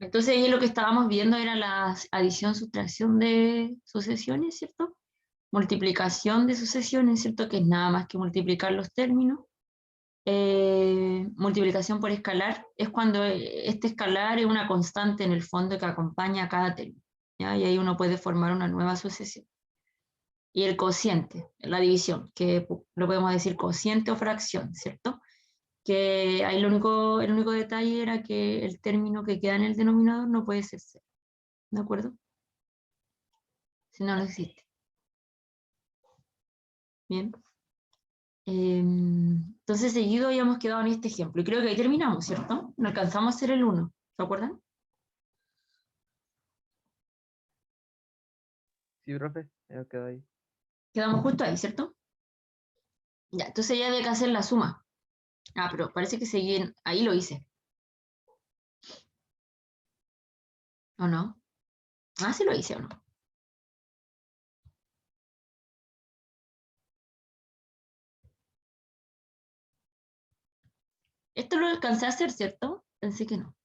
Entonces ahí lo que estábamos viendo era la adición, sustracción de sucesiones, ¿cierto? Multiplicación de sucesiones, ¿cierto? Que es nada más que multiplicar los términos. Multiplicación por escalar es cuando este escalar es una constante en el fondo que acompaña a cada término, ¿ya? Y ahí uno puede formar una nueva sucesión. Y el cociente, la división, que lo podemos decir cociente o fracción, ¿cierto? Que ahí el único detalle era que el término que queda en el denominador no puede ser cero, ¿de acuerdo? Si no, no existe. Bien. Entonces, seguido habíamos quedado en este ejemplo. Y creo que ahí terminamos, ¿cierto? No alcanzamos a hacer el 1, ¿se acuerdan? Sí, profe, me quedo ahí. Quedamos justo ahí, ¿cierto? Ya, entonces ya había que hacer la suma. Ah, pero parece que seguí ahí lo hice. ¿O no? Ah, sí lo hice, ¿o no? Esto lo alcancé a hacer, ¿cierto? Pensé que no.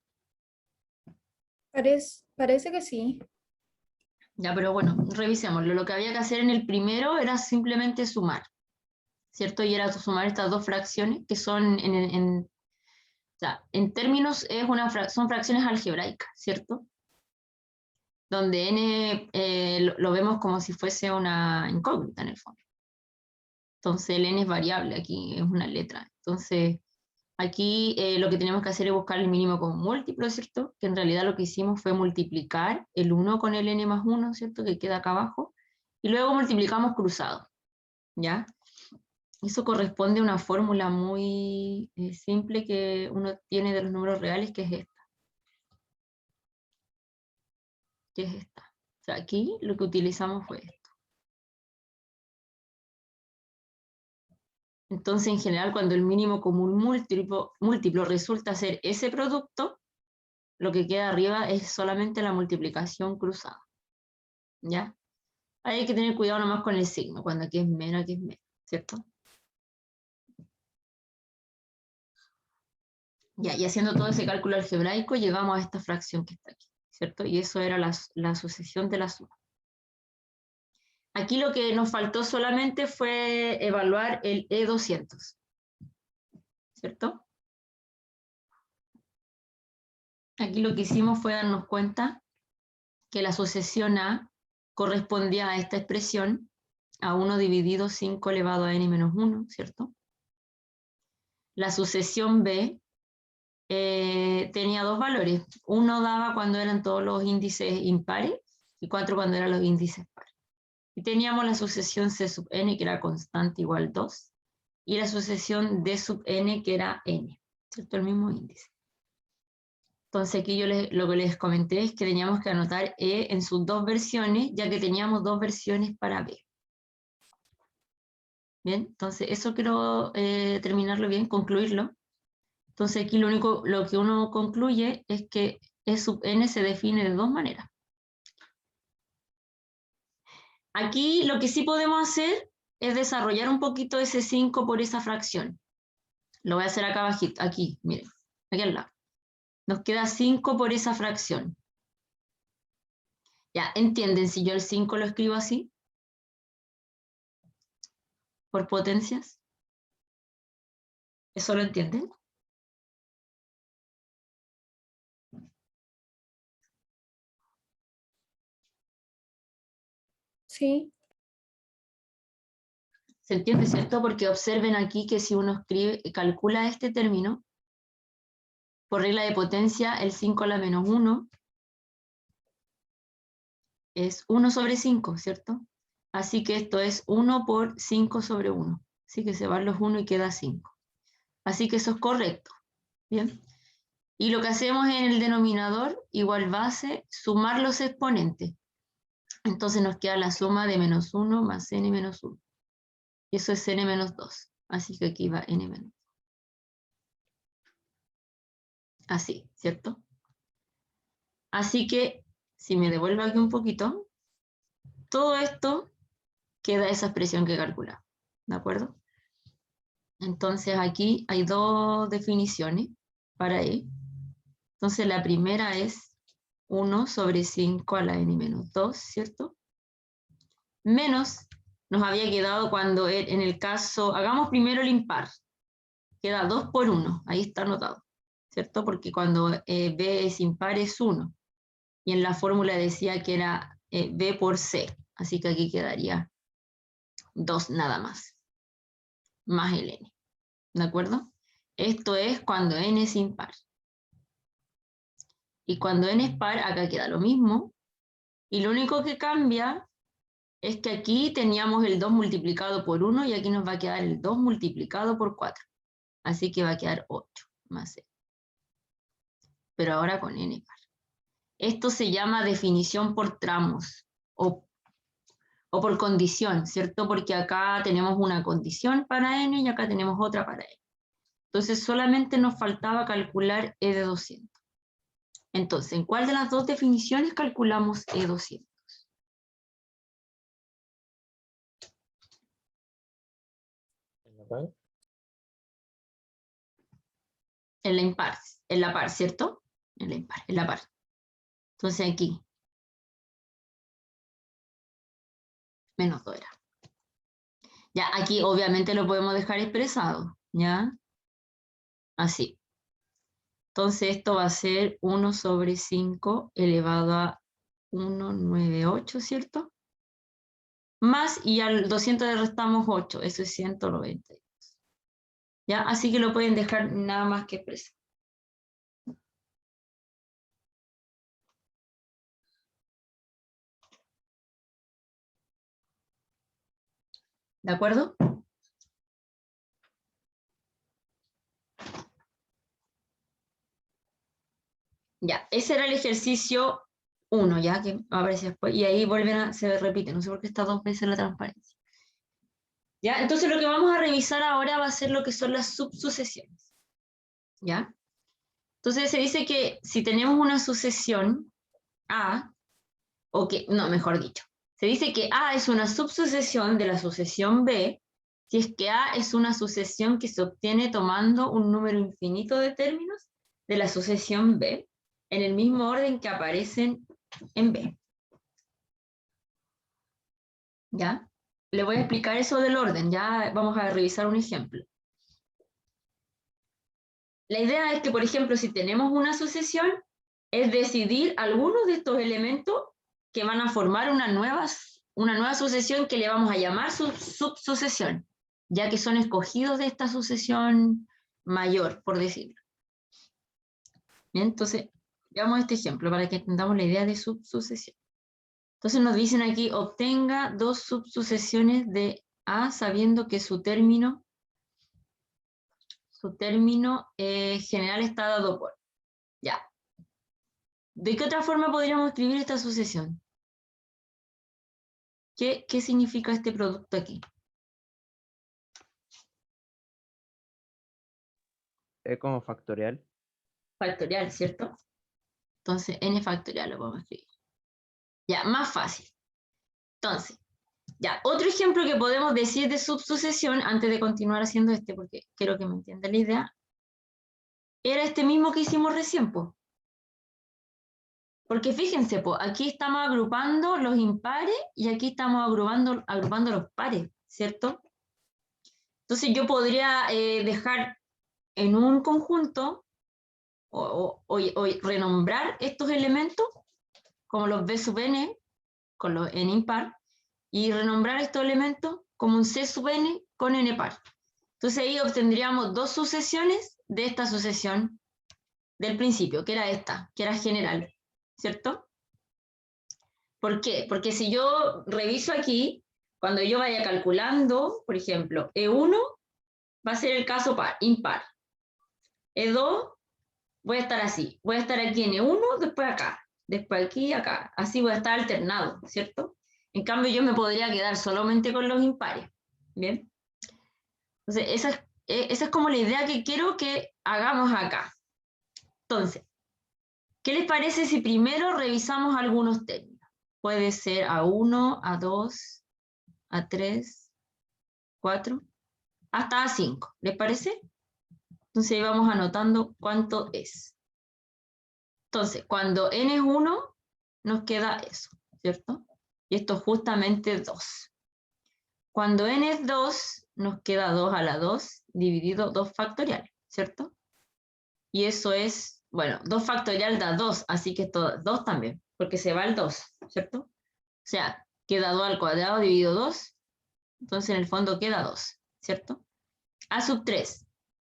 Parece que sí. Ya, pero bueno, revisémoslo. Lo que había que hacer en el primero era simplemente sumar, ¿cierto? Y era sumar estas dos fracciones que son o sea, en términos son fracciones algebraicas, ¿cierto? Donde n lo vemos como si fuese una incógnita en el fondo. Entonces el n es variable, aquí es una letra. Entonces aquí lo que tenemos que hacer es buscar el mínimo como múltiplo, ¿cierto? Que en realidad lo que hicimos fue multiplicar el 1 con el n más 1, ¿cierto? Que queda acá abajo. Y luego multiplicamos cruzado, ¿ya? Eso corresponde a una fórmula muy simple que uno tiene de los números reales, que es esta. Que es esta. O sea, aquí lo que utilizamos fue esto. Entonces, en general, cuando el mínimo común múltiplo resulta ser ese producto, lo que queda arriba es solamente la multiplicación cruzada. ¿Ya? Hay que tener cuidado nomás con el signo, cuando aquí es menos, aquí es menos, ¿cierto? Ya, y haciendo todo ese cálculo algebraico, llegamos a esta fracción que está aquí, ¿cierto? Y eso era la sucesión de la suma. Aquí lo que nos faltó solamente fue evaluar el E200, ¿cierto? Aquí lo que hicimos fue darnos cuenta que la sucesión A correspondía a esta expresión, a 1 dividido 5 elevado a n menos 1, ¿cierto? La sucesión B tenía dos valores. 1 daba cuando eran todos los índices impares y 4 cuando eran los índices pares. Y teníamos la sucesión C sub n, que era constante igual 2, y la sucesión D sub n, que era n, ¿cierto? El mismo índice. Entonces aquí lo que les comenté es que teníamos que anotar E en sus dos versiones, ya que teníamos dos versiones para B. Bien, entonces eso quiero terminarlo bien, concluirlo. Entonces aquí lo que uno concluye es que E sub n se define de dos maneras. Aquí lo que sí podemos hacer es desarrollar un poquito ese 5 por esa fracción. Lo voy a hacer acá abajito, aquí, miren, aquí al lado. Nos queda 5 por esa fracción. Ya, ¿entienden si yo el 5 lo escribo así? ¿Por potencias? ¿Eso lo entienden? Sí, ¿Se entiende, cierto? Porque observen aquí que si uno calcula este término, por regla de potencia, el 5 a la menos 1 es 1 sobre 5, ¿cierto? Así que esto es 1 por 5 sobre 1. Así que se van los 1 y queda 5. Así que eso es correcto. ¿Bien? Y lo que hacemos en el denominador, igual base, sumar los exponentes. Entonces nos queda la suma de menos 1 más n menos 1. Y eso es n menos 2. Así que aquí va n menos 2. Así, ¿cierto? Así que, si me devuelvo aquí un poquito, todo esto queda esa expresión que calculamos. ¿De acuerdo? Entonces aquí hay dos definiciones para E. Entonces la primera es 1 sobre 5 a la n menos 2, ¿cierto? Menos, nos había quedado cuando en el caso, hagamos primero el impar, queda 2 por 1, ahí está anotado, ¿cierto? Porque cuando b es impar es 1, y en la fórmula decía que era b por c, así que aquí quedaría 2 nada más el n, ¿de acuerdo? Esto es cuando n es impar. Y cuando n es par, acá queda lo mismo, y lo único que cambia es que aquí teníamos el 2 multiplicado por 1 y aquí nos va a quedar el 2 multiplicado por 4. Así que va a quedar 8 más c. Pero ahora con n par. Esto se llama definición por tramos o por condición, ¿cierto? Porque acá tenemos una condición para n y acá tenemos otra para n. Entonces solamente nos faltaba calcular e de 200. Entonces, ¿en cuál de las dos definiciones calculamos e200? En la impar, en la par, ¿cierto? En la impar, en la par. Entonces aquí, menos 2 era. Ya, aquí obviamente lo podemos dejar expresado, ¿ya? Así. Entonces esto va a ser 1 sobre 5 elevado a 198, ¿cierto? Más, y al 200 le restamos 8, eso es 192. ¿Ya? Así que lo pueden dejar nada más que expresado. ¿De acuerdo? Ya, ese era el ejercicio 1, ya que aparece después, y ahí se repite, no sé por qué está 2 veces la transparencia. ¿Ya? Entonces lo que vamos a revisar ahora va a ser lo que son las subsucesiones. ¿Ya? Entonces se dice que si tenemos una sucesión A, o que, no, mejor dicho, se dice que A es una subsucesión de la sucesión B, si es que A es una sucesión que se obtiene tomando un número infinito de términos de la sucesión B, en el mismo orden que aparecen en B. ¿Ya? Le voy a explicar eso del orden, ya vamos a revisar un ejemplo. La idea es que, por ejemplo, si tenemos una sucesión, es decidir algunos de estos elementos que van a formar una nueva sucesión que le vamos a llamar subsucesión, ya que son escogidos de esta sucesión mayor, por decirlo. Bien, entonces, veamos este ejemplo para que entendamos la idea de subsucesión. Entonces nos dicen aquí, obtenga dos subsucesiones de A sabiendo que su término general está dado por. Ya. ¿De qué otra forma podríamos escribir esta sucesión? ¿Qué significa este producto aquí? Es como factorial. Factorial, ¿cierto? Entonces, n factorial lo podemos escribir. Ya, más fácil. Entonces, ya, otro ejemplo que podemos decir de subsucesión, antes de continuar haciendo este, porque quiero que me entienda la idea, era este mismo que hicimos recién, po. Porque fíjense, po, aquí estamos agrupando los impares y aquí estamos agrupando los pares, ¿cierto? Entonces yo podría dejar en un conjunto o renombrar estos elementos como los B sub n con los n impar y renombrar estos elementos como un C sub n con n par. Entonces ahí obtendríamos dos sucesiones de esta sucesión del principio, que era esta, que era general, ¿cierto? ¿Por qué? Porque si yo reviso aquí, cuando yo vaya calculando, por ejemplo, E1 va a ser el caso impar. E2 voy a estar así, voy a estar aquí en E1, después acá, después aquí, acá, así voy a estar alternado, ¿cierto? En cambio yo me podría quedar solamente con los impares, ¿bien? Entonces esa es como la idea que quiero que hagamos acá. Entonces, ¿qué les parece si primero revisamos algunos términos? Puede ser A1, A2, A3, 4, hasta A5, ¿les parece? Entonces ahí vamos anotando cuánto es. Entonces, cuando n es 1, nos queda eso, ¿cierto? Y esto es justamente 2. Cuando n es 2, nos queda 2 a la 2 dividido 2 factorial, ¿cierto? Y eso es, bueno, 2 factorial da 2, así que esto 2 también, porque se va el 2, ¿cierto? O sea, queda 2 al cuadrado dividido 2, entonces en el fondo queda 2, ¿cierto? A sub 3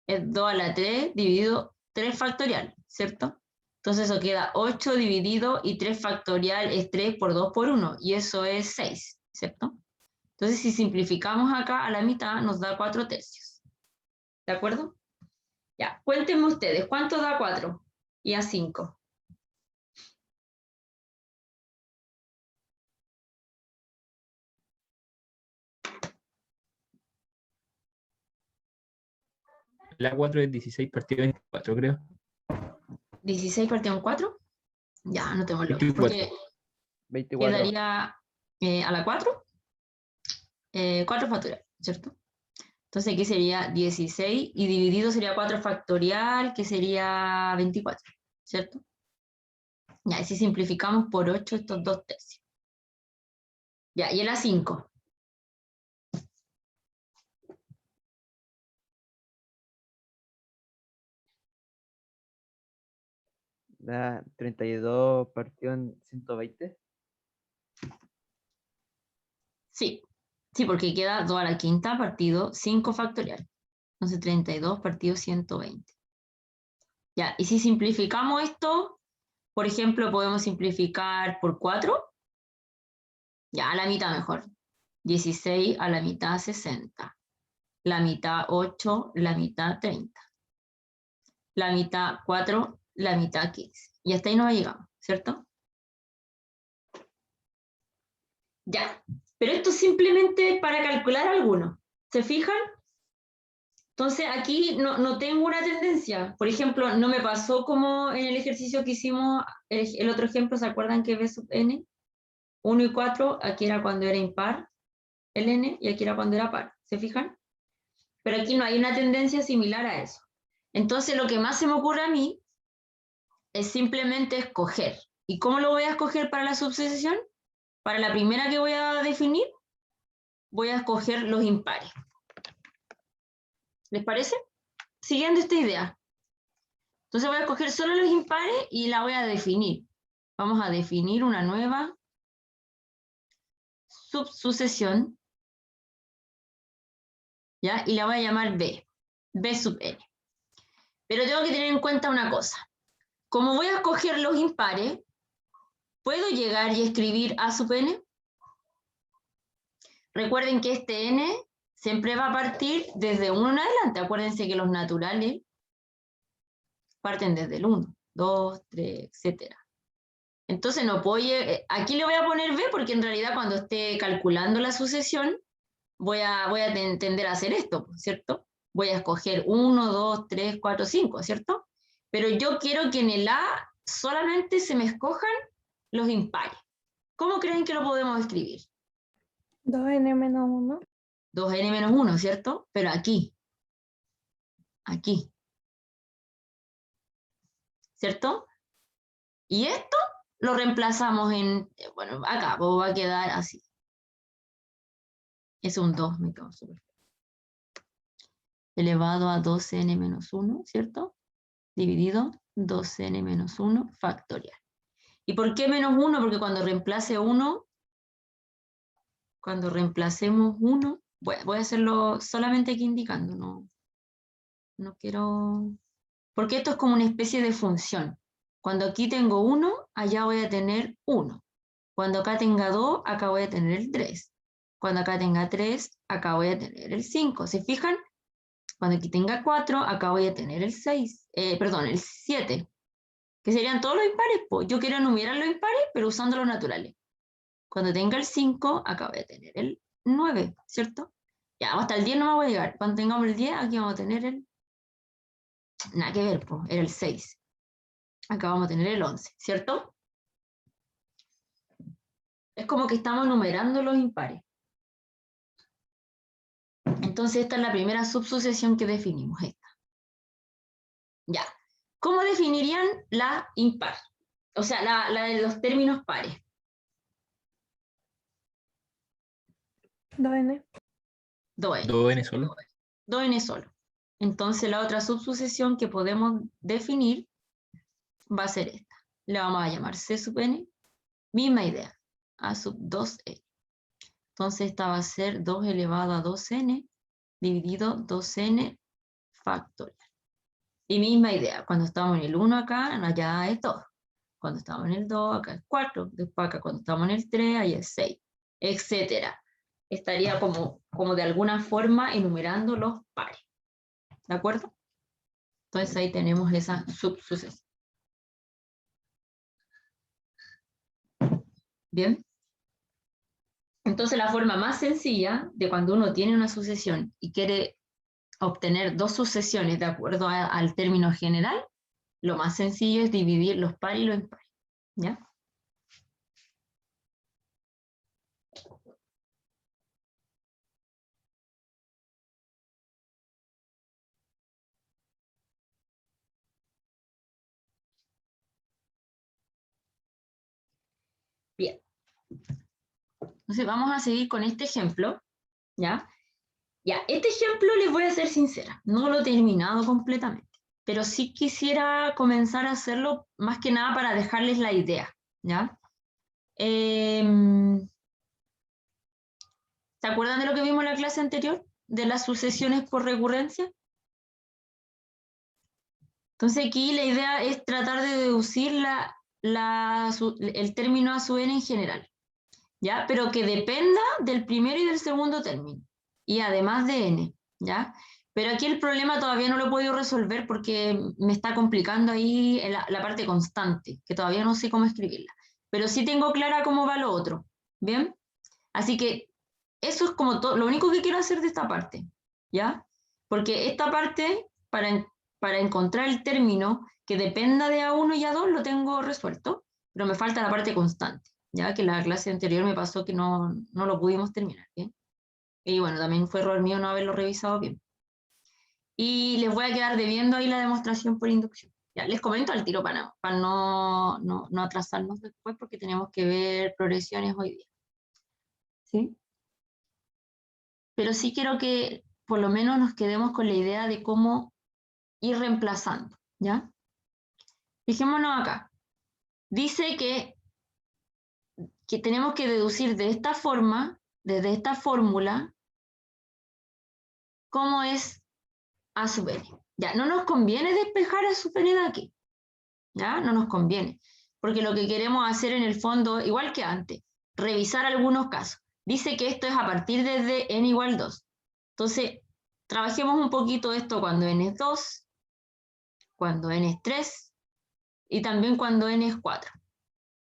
es 2 a la 3 dividido 3 factorial, ¿cierto? Entonces eso queda 8 dividido y 3 factorial es 3 por 2 por 1, y eso es 6, ¿cierto? Entonces si simplificamos acá a la mitad nos da 4 tercios. ¿De acuerdo? Ya, cuéntenme ustedes, ¿cuánto da 4 y a 5? La 4 es 16 partido 24, creo. 16 partido en 4. Ya, no tengo lo. 24. Porque 24. quedaría a la 4, 4 factorial, ¿cierto? Entonces aquí sería 16 y dividido sería 4 factorial, que sería 24, ¿cierto? Ya, y si simplificamos por 8 estos 2 tercios. Ya, y el A5. Da 32 partido en 120. Sí, sí, porque queda 2 a la quinta partido 5 factorial. Entonces 32 partido 120. Ya, y si simplificamos esto, por ejemplo, podemos simplificar por 4. Ya, a la mitad mejor. 16 a la mitad 60. La mitad 8, la mitad 30. La mitad 4, la mitad 15. Y hasta ahí no llegamos, ¿cierto? Ya, pero esto simplemente para calcular alguno. ¿Se fijan? Entonces aquí no tengo una tendencia. Por ejemplo, no me pasó como en el ejercicio que hicimos, el otro ejemplo, ¿se acuerdan que b sub n? 1 y 4, aquí era cuando era impar el n, y aquí era cuando era par. ¿Se fijan? Pero aquí no hay una tendencia similar a eso. Entonces lo que más se me ocurre a mí es simplemente escoger. ¿Y cómo lo voy a escoger para la subsucesión? Para la primera que voy a definir, voy a escoger los impares. ¿Les parece? Siguiendo esta idea. Entonces voy a escoger solo los impares y la voy a definir. Vamos a definir una nueva subsucesión, ¿ya? Y la voy a llamar B, B sub n. Pero tengo que tener en cuenta una cosa. Como voy a escoger los impares, ¿puedo llegar y escribir A sub n? Recuerden que este n siempre va a partir desde 1 en adelante. Acuérdense que los naturales parten desde el 1, 2, 3, etc. Entonces no puedo aquí le voy a poner B porque en realidad cuando esté calculando la sucesión voy a tender a hacer esto, ¿cierto? Voy a escoger 1, 2, 3, 4, 5, ¿cierto? Pero yo quiero que en el A solamente se me escojan los impares. ¿Cómo creen que lo podemos escribir? 2n menos 1. 2n menos 1, ¿cierto? Pero aquí, ¿cierto? Y esto lo reemplazamos en, bueno, acá va a quedar así. Es un 2, me quedo súper. Elevado a 12n menos 1, ¿cierto? Dividido 12n menos 1 factorial. ¿Y por qué menos 1? Porque cuando reemplace 1, cuando reemplacemos 1, voy a hacerlo solamente aquí indicando, no quiero... Porque esto es como una especie de función. Cuando aquí tengo 1, allá voy a tener 1. Cuando acá tenga 2, acá voy a tener el 3. Cuando acá tenga 3, acá voy a tener el 5. ¿Se fijan? Cuando aquí tenga 4, acá voy a tener el 6. Perdón, el 7. Que serían todos los impares. Pues yo quiero enumerar los impares, pero usando los naturales. Cuando tenga el 5, acá voy a tener el 9, ¿cierto? Ya, hasta el 10 no me voy a llegar. Cuando tengamos el 10, aquí vamos a tener el... Nada que ver, pues, era el 6. Acá vamos a tener el 11, ¿cierto? Es como que estamos numerando los impares. Entonces esta es la primera subsucesión que definimos, esta. Ya. ¿Cómo definirían la impar? O sea, la de los términos pares. 2n. 2n. 2n solo. 2n solo. Entonces la otra subsucesión que podemos definir va a ser esta. Le vamos a llamar C sub n. Misma idea. A sub 2n. Entonces esta va a ser 2 elevado a 2n dividido 2n factorial. Y misma idea. Cuando estamos en el 1 acá, allá es 2. Cuando estamos en el 2, acá es 4. Después acá cuando estamos en el 3, ahí es 6. Etcétera. Estaría como de alguna forma enumerando los pares. ¿De acuerdo? Entonces ahí tenemos esa subsucesión. ¿Bien? Entonces la forma más sencilla de cuando uno tiene una sucesión y quiere obtener dos sucesiones de acuerdo al término general, lo más sencillo es dividir los pares y los impares. ¿Ya? Bien. Entonces vamos a seguir con este ejemplo, ¿ya? Ya, este ejemplo les voy a ser sincera, no lo he terminado completamente, pero sí quisiera comenzar a hacerlo más que nada para dejarles la idea, ¿ya? ¿Se acuerdan de lo que vimos en la clase anterior? De las sucesiones por recurrencia. Entonces aquí la idea es tratar de deducir el término A sub n en general, ¿ya? Pero que dependa del primero y del segundo término, y además de n, ¿ya? Pero aquí el problema todavía no lo he podido resolver porque me está complicando ahí la parte constante, que todavía no sé cómo escribirla. Pero sí tengo clara cómo va lo otro, ¿bien? Así que eso es como todo, lo único que quiero hacer de esta parte, ¿ya? Porque esta parte, para encontrar el término que dependa de A1 y A2, lo tengo resuelto, pero me falta la parte constante, ya que la clase anterior me pasó que no lo pudimos terminar, ¿bien? Y bueno, también fue error mío no haberlo revisado bien. Y les voy a quedar debiendo ahí la demostración por inducción. Ya, les comento al tiro para no atrasarnos después porque tenemos que ver progresiones hoy día. ¿Sí? Pero sí quiero que por lo menos nos quedemos con la idea de cómo ir reemplazando, ¿ya? Fijémonos acá. Dice que tenemos que deducir de esta forma, desde esta fórmula, cómo es A sub n. Ya, no nos conviene despejar A sub n de aquí. ¿Ya? No nos conviene. Porque lo que queremos hacer en el fondo, igual que antes, revisar algunos casos. Dice que esto es a partir de n igual 2. Entonces, trabajemos un poquito esto cuando n es 2, cuando n es 3 y también cuando n es 4.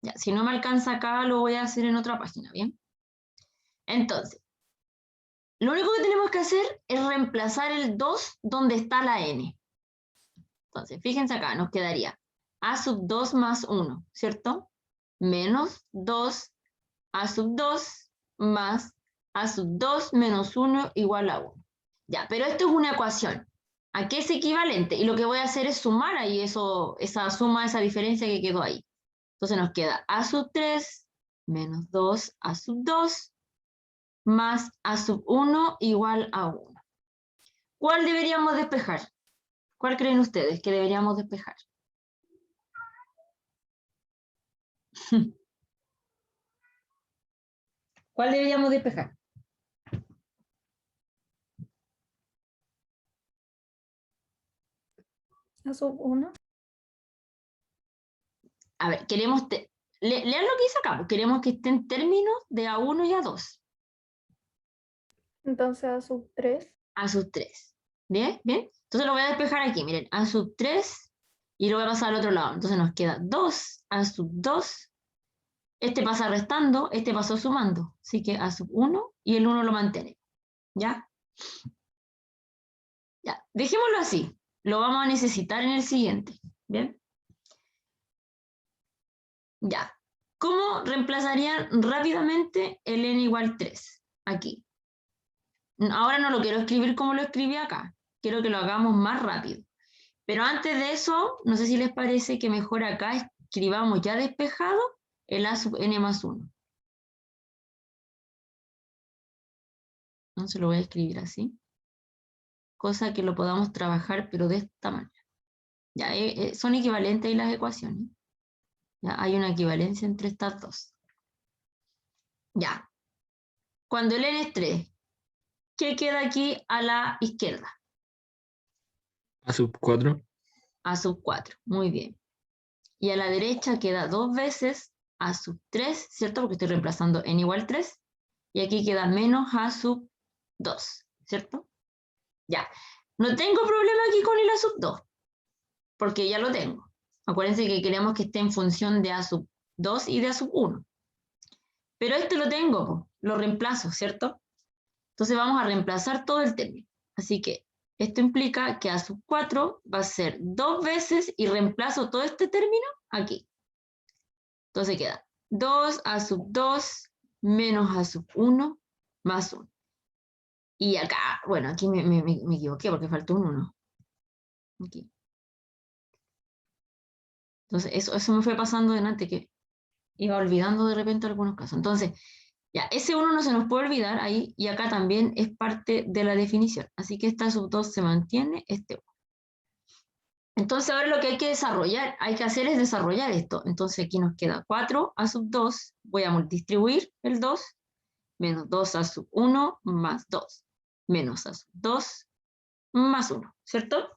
Ya, si no me alcanza acá, lo voy a hacer en otra página, ¿bien? Entonces, lo único que tenemos que hacer es reemplazar el 2 donde está la n. Entonces, fíjense acá, nos quedaría A sub 2 más 1, ¿cierto? Menos 2 A sub 2 más A sub 2 menos 1 igual a 1. Ya, pero esto es una ecuación. ¿A qué es equivalente? Y lo que voy a hacer es sumar ahí esa suma, esa diferencia que quedó ahí. Entonces nos queda A sub 3 menos 2 A sub 2 más A sub 1 igual a 1. ¿Cuál deberíamos despejar? ¿Cuál creen ustedes que deberíamos despejar? ¿Cuál deberíamos despejar? A sub 1. A ver, queremos... lean lo que dice acá, pues queremos que estén términos de A1 y A2. Entonces a sub 3. A sub 3. ¿Bien? ¿Bien? Entonces lo voy a despejar aquí, miren, A sub 3 y lo voy a pasar al otro lado. Entonces nos queda 2 A sub 2. Este pasa restando, este pasó sumando. Así que A sub 1 y el 1 lo mantiene. ¿Ya? Ya, dejémoslo así. Lo vamos a necesitar en el siguiente. ¿Bien? Ya. ¿Cómo reemplazarían rápidamente el n igual 3? Aquí. Ahora no lo quiero escribir como lo escribí acá. Quiero que lo hagamos más rápido. Pero antes de eso, no sé si les parece que mejor acá escribamos ya despejado el A sub n más 1. Entonces lo voy a escribir así. Cosa que lo podamos trabajar, pero de esta manera. Ya, son equivalentes ahí las ecuaciones. Ya, hay una equivalencia entre estas dos. Ya. Cuando el n es 3, ¿qué queda aquí a la izquierda? A sub 4. A sub 4. Muy bien. Y a la derecha queda 2 veces a sub 3, ¿cierto? Porque estoy reemplazando n igual 3. Y aquí queda menos a sub 2, ¿cierto? Ya. No tengo problema aquí con el a sub 2, porque ya lo tengo. Acuérdense que queremos que esté en función de a sub 2 y de a sub 1. Pero este lo tengo, lo reemplazo, ¿cierto? Entonces vamos a reemplazar todo el término. Así que esto implica que a sub 4 va a ser 2 veces y reemplazo todo este término aquí. Entonces queda 2 a sub 2 menos a sub 1 más 1. Y acá, bueno, aquí me equivoqué porque faltó un 1. Aquí. Entonces eso me fue pasando delante, que iba olvidando de repente algunos casos. Entonces, ya, ese 1 no se nos puede olvidar ahí, y acá también es parte de la definición. Así que esta sub 2 se mantiene, este 1. Entonces ahora lo que hay que hacer es desarrollar esto. Entonces aquí nos queda 4 a sub 2, voy a distribuir el 2, menos 2 a sub 1 más 2, menos a sub 2 más 1, ¿cierto?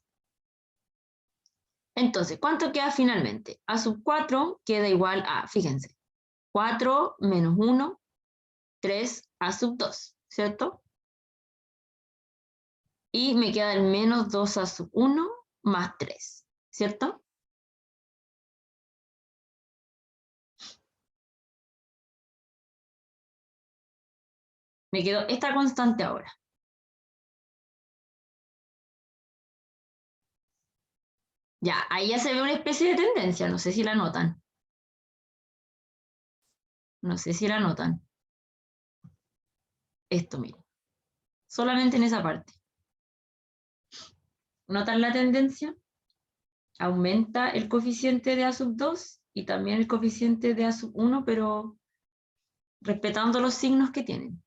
Entonces, ¿cuánto queda finalmente? A sub 4 queda igual a, fíjense, 4 menos 1, 3 a sub 2, ¿cierto? Y me queda el menos 2 a sub 1 más 3, ¿cierto? Me quedó esta constante ahora. Ya, ahí ya se ve una especie de tendencia, no sé si la notan. No sé si la notan. Esto, miren. Solamente en esa parte. ¿Notan la tendencia? Aumenta el coeficiente de A sub 2 y también el coeficiente de A sub 1, pero respetando los signos que tienen.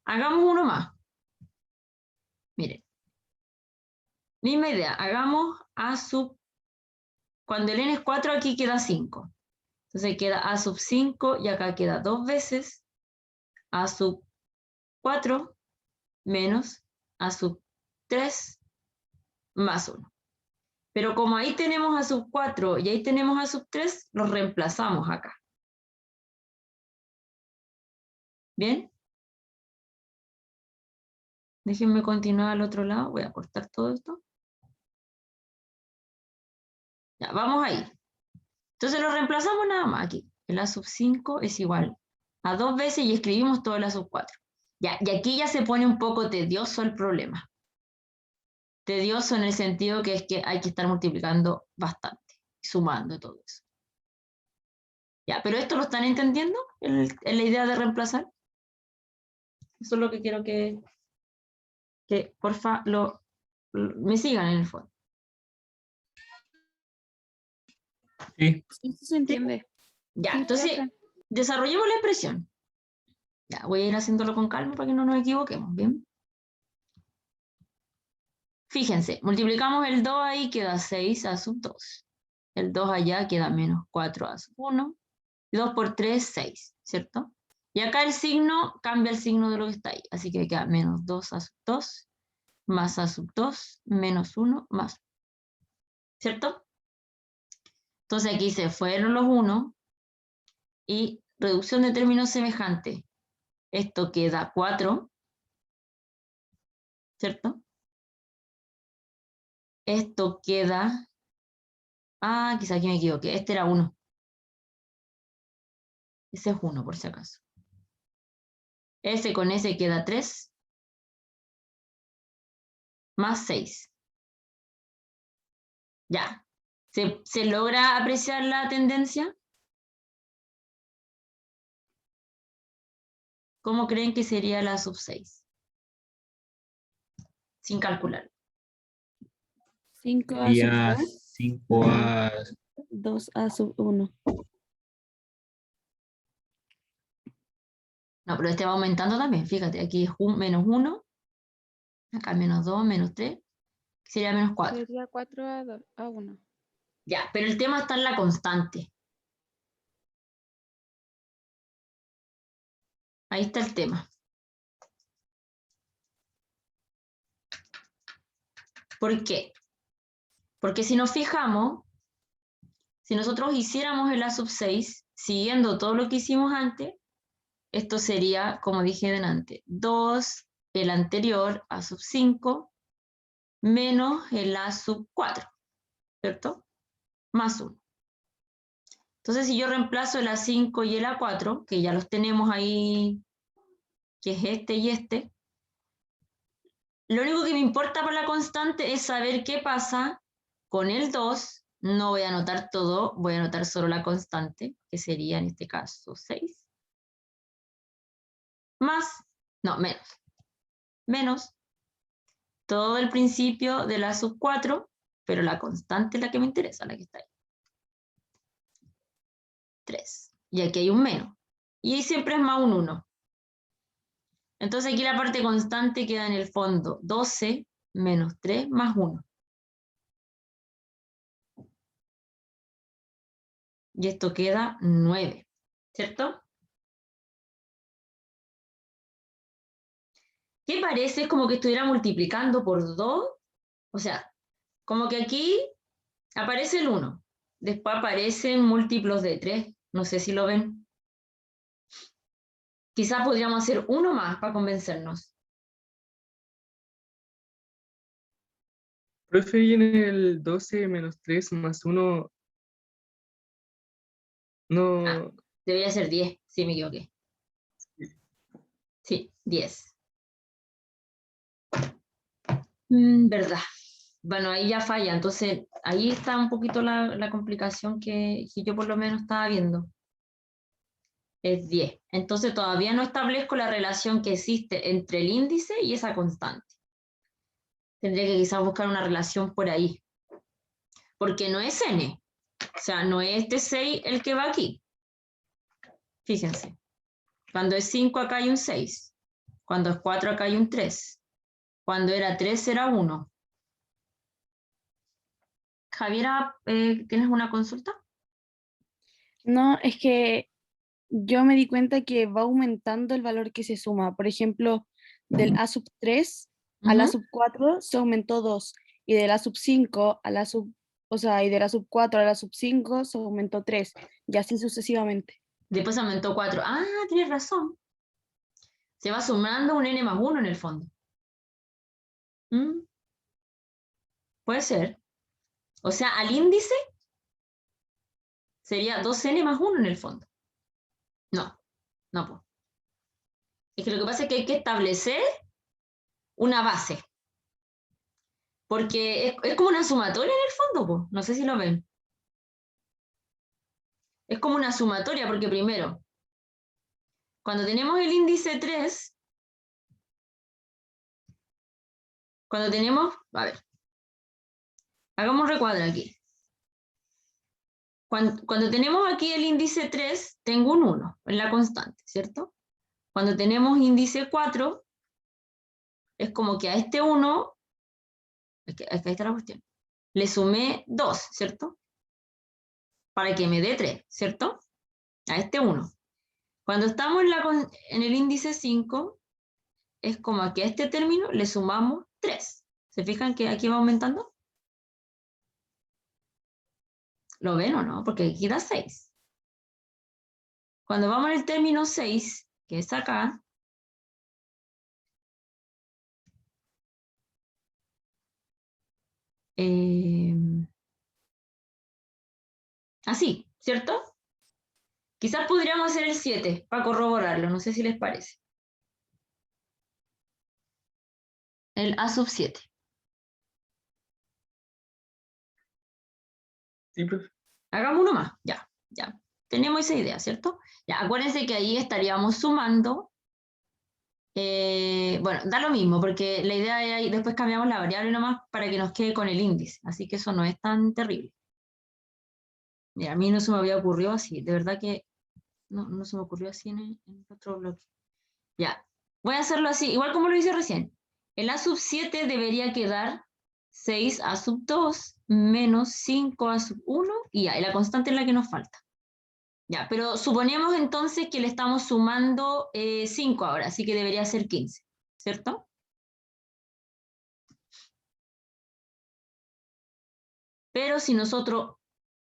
Hagamos uno más. Miren. Misma idea. Hagamos A sub... Cuando el n es 4, aquí queda 5. Entonces queda A sub 5 y acá queda 2 veces A sub 4 menos A sub 3 más 1. Pero como ahí tenemos A sub 4 y ahí tenemos A sub 3, los reemplazamos acá. ¿Bien? Déjenme continuar al otro lado. Voy a cortar todo esto. Ya, vamos ahí. Entonces lo reemplazamos nada más aquí. El A sub 5 es igual a 2 veces y escribimos todo el A sub 4. Ya, y aquí ya se pone un poco tedioso el problema. Tedioso en el sentido que es que hay que estar multiplicando bastante, sumando todo eso. Ya, pero esto lo están entendiendo en la idea de reemplazar. Eso es lo que quiero que porfa me sigan en el fondo. Sí. Sí, se entiende. Ya, Sí, entonces profe. desarrollemos la expresión. Ya, voy a ir haciéndolo con calma para que no nos equivoquemos, ¿bien? Fíjense, multiplicamos el 2 ahí, queda 6 a sub 2. El 2 allá queda menos 4 a sub 1. 2 por 3, 6, ¿cierto? Y acá el signo cambia el signo de lo que está ahí. Así que queda menos 2 a sub 2, más a sub 2, menos 1, más 1. ¿Cierto? Entonces aquí se fueron los 1 y reducción de términos semejantes. Esto queda 4, ¿cierto? Esto queda... Ah, quizá aquí me equivoqué. Este era 1. Ese es 1 por si acaso. S con S queda 3. Más 6. Ya. ¿Se logra apreciar la tendencia? ¿Cómo creen que sería la sub 6? Sin calcular. 5A Sería sub 5A. 2A sub 1. No, pero este va aumentando también. Fíjate, aquí es menos 1, acá menos 2, menos 3, que sería menos 4. Sería 4A1. Ya, pero el tema está en la constante. Ahí está el tema. ¿Por qué? Porque si nos fijamos, si nosotros hiciéramos el A sub 6, siguiendo todo lo que hicimos antes, esto sería, como dije delante, 2, el anterior, A sub 5, menos el A sub 4, ¿cierto? Más 1. Entonces, si yo reemplazo el A5 y el A4, que ya los tenemos ahí, que es este y este, lo único que me importa por la constante es saber qué pasa con el 2. No voy a anotar todo, voy a anotar solo la constante, que sería en este caso 6. Más, no, menos todo el principio de la sub 4, pero la constante es la que me interesa, la que está ahí. 3. Y aquí hay un menos. Y ahí siempre es más un 1. Entonces aquí la parte constante queda en el fondo 12 menos 3 más 1. Y esto queda 9, ¿cierto? ¿Qué parece? Es como que estuviera multiplicando por 2. O sea, como que aquí aparece el 1. Después aparecen múltiplos de 3. No sé si lo ven. Quizás podríamos hacer uno más para convencernos. Profe, viene el 12 menos 3 más 1. No. Debería ser 10, sí me equivoqué. Sí, 10. Verdad. Bueno, ahí ya falla. Entonces, ahí está un poquito la complicación que yo por lo menos estaba viendo. Es 10. Entonces, todavía no establezco la relación que existe entre el índice y esa constante. Tendría que quizás buscar una relación por ahí. Porque no es n. O sea, no es este 6 el que va aquí. Fíjense. Cuando es 5 acá hay un 6. Cuando es 4 acá hay un 3. Cuando era 3 era 1. Javiera, ¿tienes una consulta? No, es que yo me di cuenta que va aumentando el valor que se suma. Por ejemplo, del A sub 3 a la sub 4 se aumentó 2. Y de la sub 5 a la sub, o sea, y de la sub 4 a la sub 5 se aumentó 3. Y así sucesivamente. Después aumentó 4. Ah, tienes razón. Se va sumando un n más 1 en el fondo. Puede ser. O sea, al índice sería 2n más 1 en el fondo. No, no puedo. Es que lo que pasa es que hay que establecer una base. Porque es como una sumatoria en el fondo, po. No sé si lo ven. Es como una sumatoria, porque primero, cuando tenemos el índice 3, cuando tenemos, a ver, hagamos un recuadro aquí. Cuando tenemos aquí el índice 3, tengo un 1 en la constante, ¿cierto? Cuando tenemos índice 4, es como que a este 1, acá está la cuestión, le sumé 2, ¿cierto? Para que me dé 3, ¿cierto? A este 1. Cuando estamos en el índice 5, es como que a este término le sumamos 3. ¿Se fijan que aquí va aumentando? ¿Lo ven o no? Porque aquí da 6. Cuando vamos en el término 6, que es acá, así, ¿cierto? Quizás podríamos hacer el 7 para corroborarlo, no sé si les parece. El A sub 7. Sí, profe. Hagamos uno más, ya. Tenemos esa idea, ¿cierto? Ya, acuérdense que ahí estaríamos sumando Bueno, da lo mismo, porque la idea es ahí, después cambiamos la variable nomás para que nos quede con el índice, así que eso no es tan terrible. Mira, a mí no se me había ocurrido así, de verdad que no se me ocurrió así en el otro bloque. Ya, voy a hacerlo así, igual como lo hice recién. El A sub 7 debería quedar 6A sub 2 menos 5A sub 1 y ya, y la constante es la que nos falta. Ya, pero suponemos entonces que le estamos sumando 5 ahora, así que debería ser 15, ¿cierto? Pero si nosotros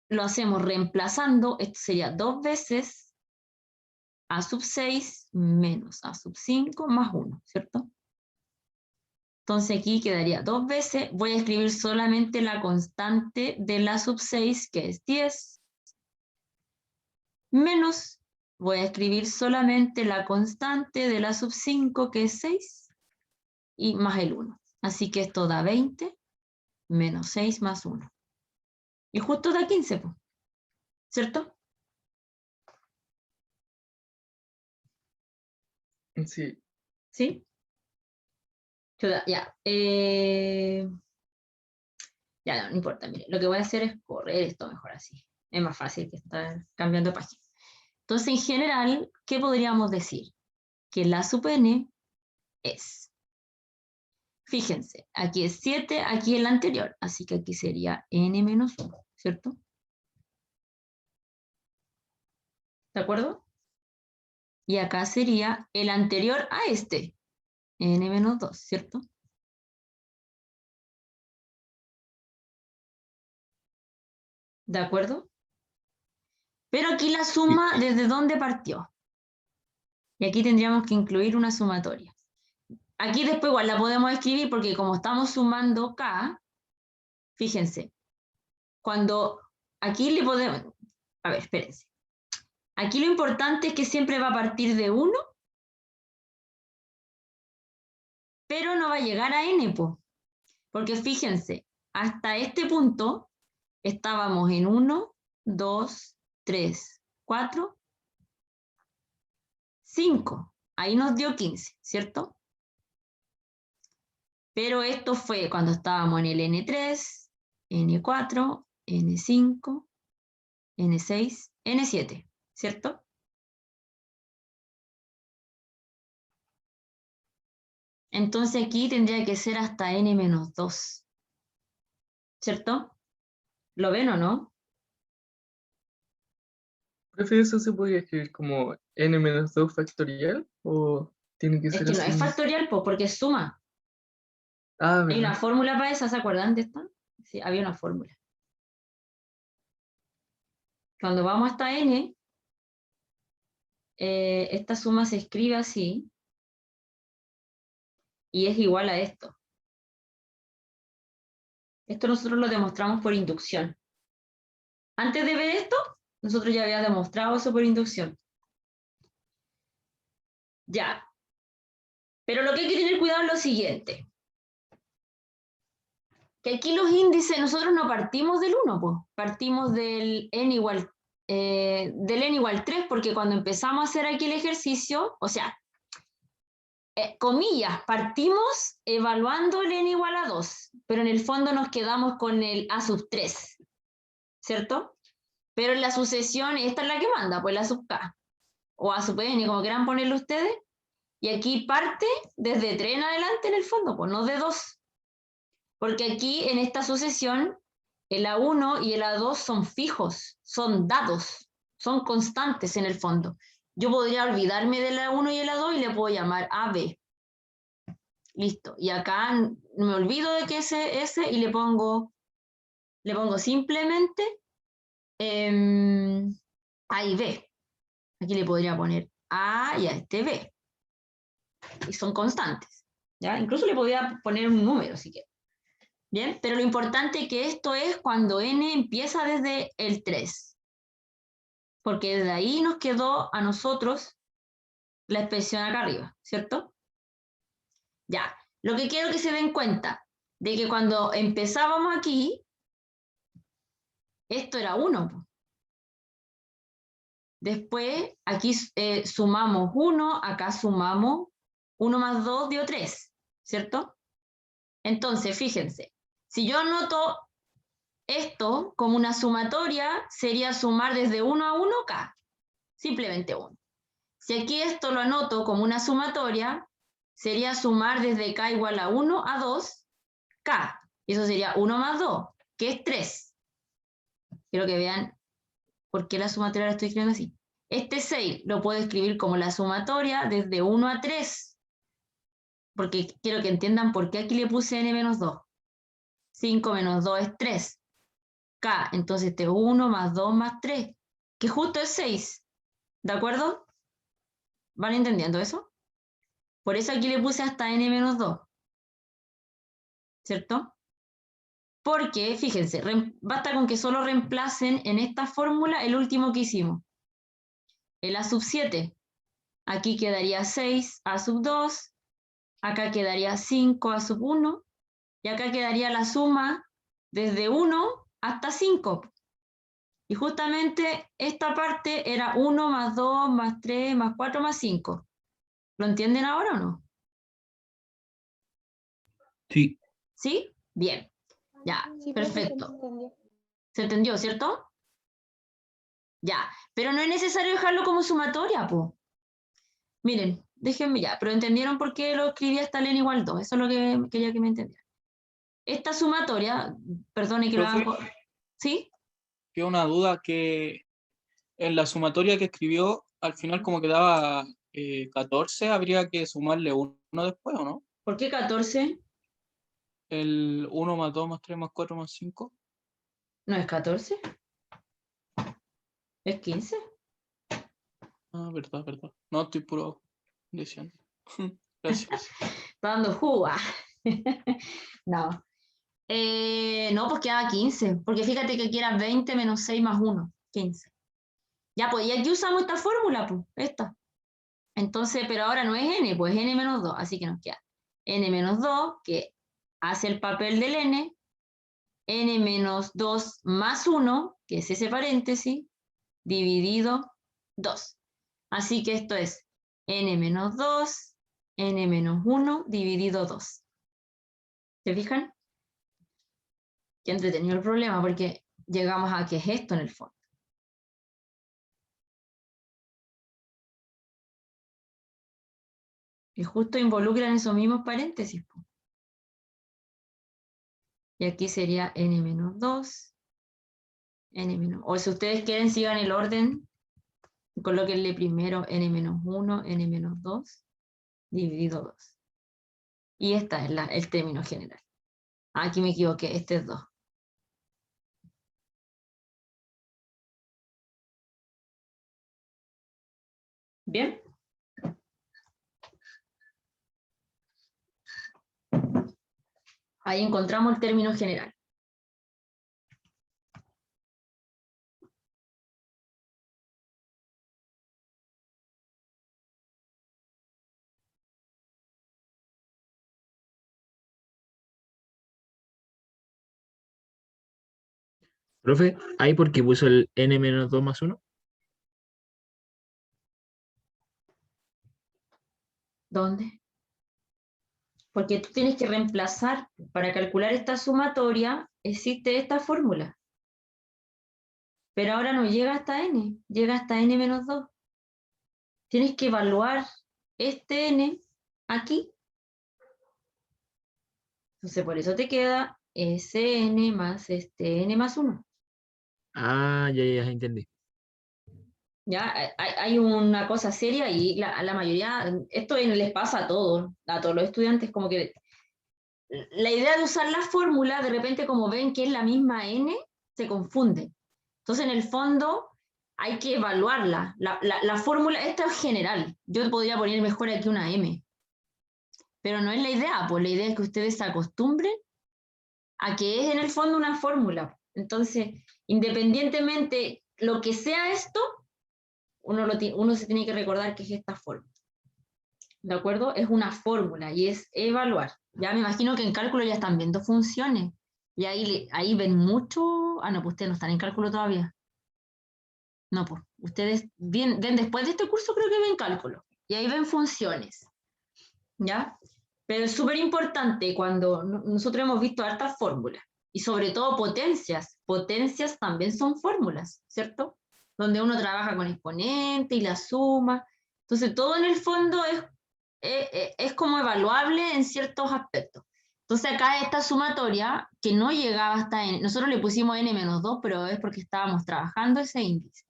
lo hacemos reemplazando, esto sería 2 veces A sub 6 menos A sub 5 más 1, ¿cierto? Entonces aquí quedaría 2 veces, voy a escribir solamente la constante de la sub 6, que es 10, menos, voy a escribir solamente la constante de la sub 5, que es 6, y más el 1. Así que esto da 20, menos 6 más 1. Y justo da 15, ¿cierto? Sí. ¿Sí? Ya. Ya, no importa. Mire, lo que voy a hacer es correr esto mejor así. Es más fácil que estar cambiando de página. Entonces, en general, ¿qué podríamos decir? Que la sub n es, fíjense, aquí es 7, aquí es el anterior, así que aquí sería n menos 1, ¿cierto? ¿De acuerdo? Y acá sería el anterior a este, n menos 2, ¿cierto? ¿De acuerdo? Pero aquí la suma, ¿desde dónde partió? Y aquí tendríamos que incluir una sumatoria. Aquí después igual la podemos escribir porque como estamos sumando k, fíjense, cuando aquí le podemos... A ver, espérense. Aquí lo importante es que siempre va a partir de 1, pero no va a llegar a n, porque fíjense, hasta este punto estábamos en 1, 2, 3, 4, 5. Ahí nos dio 15, ¿cierto? Pero esto fue cuando estábamos en el N3, N4, N5, N6, N7, ¿cierto? Entonces aquí tendría que ser hasta N-2, ¿cierto? ¿Lo ven o no? ¿Profe, eso se podría escribir como n-2 factorial o tiene que Es ser que no así? es factorial, porque es suma. Ah, Hay una ¿verdad? fórmula para esa, ¿se acuerdan de esta? Sí, había una fórmula. Cuando vamos hasta n, esta suma se escribe así y es igual a esto. Esto nosotros lo demostramos por inducción. Antes de ver esto, nosotros ya habíamos demostrado eso por inducción. Ya. Pero lo que hay que tener cuidado es lo siguiente. Que aquí los índices, nosotros no partimos del 1, pues. Partimos del n igual 3, porque cuando empezamos a hacer aquí el ejercicio, o sea, comillas, partimos evaluando el n igual a 2, pero en el fondo nos quedamos con el a sub 3, ¿cierto? Pero en la sucesión, esta es la que manda, pues la sub k, o a sub n, como quieran ponerlo ustedes, y aquí parte desde 3 en adelante en el fondo, pues no de 2. Porque aquí en esta sucesión, el A1 y el A2 son fijos, son dados, son constantes en el fondo. Yo podría olvidarme del A1 y el A2 y le puedo llamar AB. Listo. Y acá me olvido de que ese y le pongo simplemente A y B. Aquí le podría poner A y a este B. Y son constantes. ¿Ya? Incluso le podría poner un número si quiero. Bien, pero lo importante es que esto es cuando n empieza desde el 3. Porque desde ahí nos quedó a nosotros la expresión acá arriba, ¿cierto? Ya, lo que quiero que se den cuenta de que cuando empezábamos aquí, esto era 1. Después aquí sumamos 1, acá sumamos 1 más 2 dio 3, ¿cierto? Entonces, fíjense, si yo anoto esto como una sumatoria, sería sumar desde 1 a 1 k, simplemente 1. Si aquí esto lo anoto como una sumatoria, sería sumar desde k igual a 1 a 2, k. Y eso sería 1 más 2, que es 3. Quiero que vean por qué la sumatoria la estoy escribiendo así. Este 6 lo puedo escribir como la sumatoria desde 1 a 3, porque quiero que entiendan por qué aquí le puse n menos 2. 5 menos 2 es 3. K, entonces este es 1 más 2 más 3, que justo es 6. ¿De acuerdo? ¿Van entendiendo eso? Por eso aquí le puse hasta n menos 2. ¿Cierto? Porque, fíjense, basta con que solo reemplacen en esta fórmula el último que hicimos. El a sub 7. Aquí quedaría 6 a sub 2. Acá quedaría 5 a sub 1. Y acá quedaría la suma desde 1 hasta 5. Y justamente esta parte era 1 más 2 más 3 más 4 más 5. ¿Lo entienden ahora o no? Sí. ¿Sí? Bien. Ya, Sí, profe, se perfecto. entendió. ¿Se entendió, cierto? Ya, pero no es necesario dejarlo como sumatoria, po. Miren, déjenme ya, pero ¿entendieron por qué lo escribí hasta el n igual 2? Eso es lo que quería que me entendieran. Esta sumatoria, perdone que lo Profe. hagan... ¿Sí? Queda una duda que en la sumatoria que escribió, al final como quedaba 14, habría que sumarle 1 después, ¿o no? ¿Por qué 14? El 1 más 2 más 3 más 4 más 5. ¿No es 14? ¿Es 15? Ah, verdad. No, estoy puro diciendo. Gracias. Está dando jugo. No. No, pues quedaba 15. Porque fíjate que aquí era 20 menos 6 más 1. 15. Ya, pues, y aquí usamos esta fórmula, pues, esta. Entonces, pero ahora no es n, pues n menos 2. Así que nos queda n menos 2, que hace el papel del n menos 2 más 1, que es ese paréntesis, dividido 2. Así que esto es n menos 2, n menos 1 dividido 2. ¿Se fijan? Qué entretenido el problema, porque llegamos a qué es esto en el fondo. Y justo involucran esos mismos paréntesis. Y aquí sería n menos 2, n menos... O si ustedes quieren, sigan el orden, colóquenle primero n menos 1, n menos 2, dividido 2. Y esta es el término general. Aquí me equivoqué, este es 2. ¿Bien? Ahí encontramos el término general. Profe, ¿ahí por qué puso el n menos 2 más 1? ¿Dónde? Porque tú tienes que reemplazar, para calcular esta sumatoria, existe esta fórmula. Pero ahora no llega hasta n, llega hasta n menos 2. Tienes que evaluar este n aquí. Entonces por eso te queda ese n más este n más 1. Ah, ya entendí. Ya hay una cosa seria y la mayoría, esto les pasa a todos los estudiantes, como que la idea de usar la fórmula, de repente como ven que es la misma n, se confunde. Entonces en el fondo hay que evaluarla. La fórmula, esta es general. Yo podría poner mejor aquí una m. Pero no es la idea, pues la idea es que ustedes se acostumbren a que es en el fondo una fórmula. Entonces, independientemente lo que sea esto, uno se tiene que recordar que es esta fórmula. ¿De acuerdo? Es una fórmula y es evaluar. Ya me imagino que en cálculo ya están viendo funciones. Y ahí ven mucho... Ah, no, pues ustedes no están en cálculo todavía. No, pues ustedes ven después de este curso, creo que ven cálculo. Y ahí ven funciones. ¿ya? Pero es súper importante cuando nosotros hemos visto hartas fórmulas, y sobre todo potencias. Potencias también son fórmulas, ¿cierto? Donde uno trabaja con exponente y la suma. Entonces, todo en el fondo es como evaluable en ciertos aspectos. Entonces, acá esta sumatoria, que no llegaba hasta n, nosotros le pusimos n-2, pero es porque estábamos trabajando ese índice.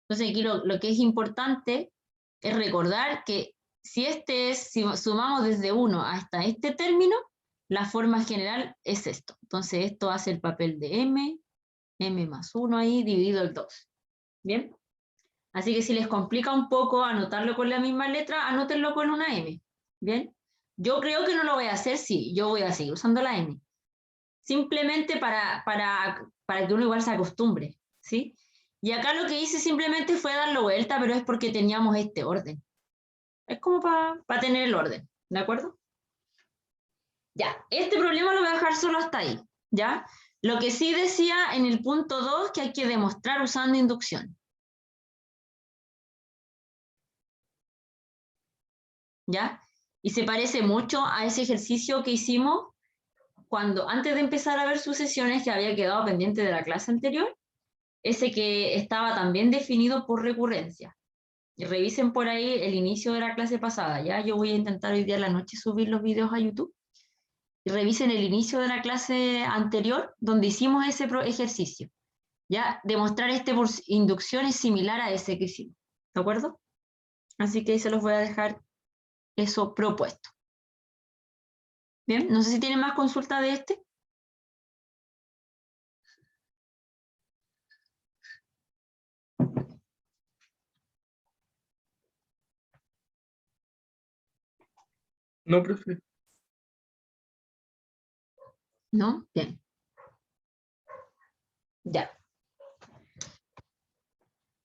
Entonces, aquí lo que es importante es recordar que si sumamos desde 1 hasta este término, la forma general es esto. Entonces, esto hace el papel de m más 1 ahí, dividido el 2. ¿Bien? Así que si les complica un poco anotarlo con la misma letra, anótenlo con una m. ¿Bien? Yo creo que no lo voy a hacer, sí, yo voy a seguir usando la m. Simplemente para que uno igual se acostumbre, ¿sí? Y acá lo que hice simplemente fue darle vuelta, pero es porque teníamos este orden. Es como para tener el orden, ¿de acuerdo? Ya, este problema lo voy a dejar solo hasta ahí, ¿ya? Lo que sí decía en el punto 2 que hay que demostrar usando inducción. ¿Ya? Y se parece mucho a ese ejercicio que hicimos antes de empezar a ver sucesiones, que había quedado pendiente de la clase anterior, ese que estaba también definido por recurrencia. Y revisen por ahí el inicio de la clase pasada, ¿ya? Yo voy a intentar hoy día en la noche subir los videos a YouTube. Y revisen el inicio de la clase anterior, donde hicimos ese ejercicio. ¿Ya? Demostrar por inducción es similar a ese que hicimos. ¿De acuerdo? Así que ahí se los voy a dejar eso propuesto. Bien, no sé si tienen más consulta de este. No, profe. ¿No? Bien. Ya.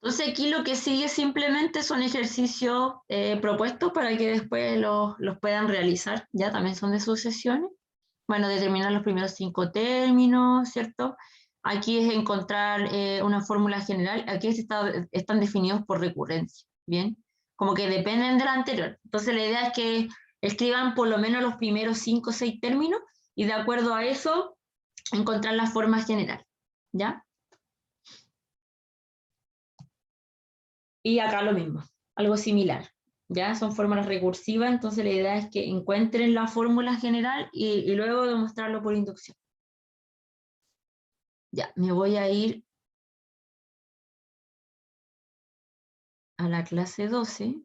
Entonces aquí lo que sigue simplemente son ejercicios propuestos para que después los puedan realizar. Ya también son de sucesiones. Bueno, determinar los primeros 5 términos, ¿cierto? Aquí es encontrar una fórmula general. Aquí están definidos por recurrencia, ¿bien? Como que dependen de la anterior. Entonces la idea es que escriban por lo menos los primeros 5 o 6 términos y de acuerdo a eso encontrar la forma general, ¿ya? Y acá lo mismo, algo similar, ¿ya? Son fórmulas recursivas, entonces la idea es que encuentren la fórmula general y luego demostrarlo por inducción. Ya, me voy a ir a la clase 12.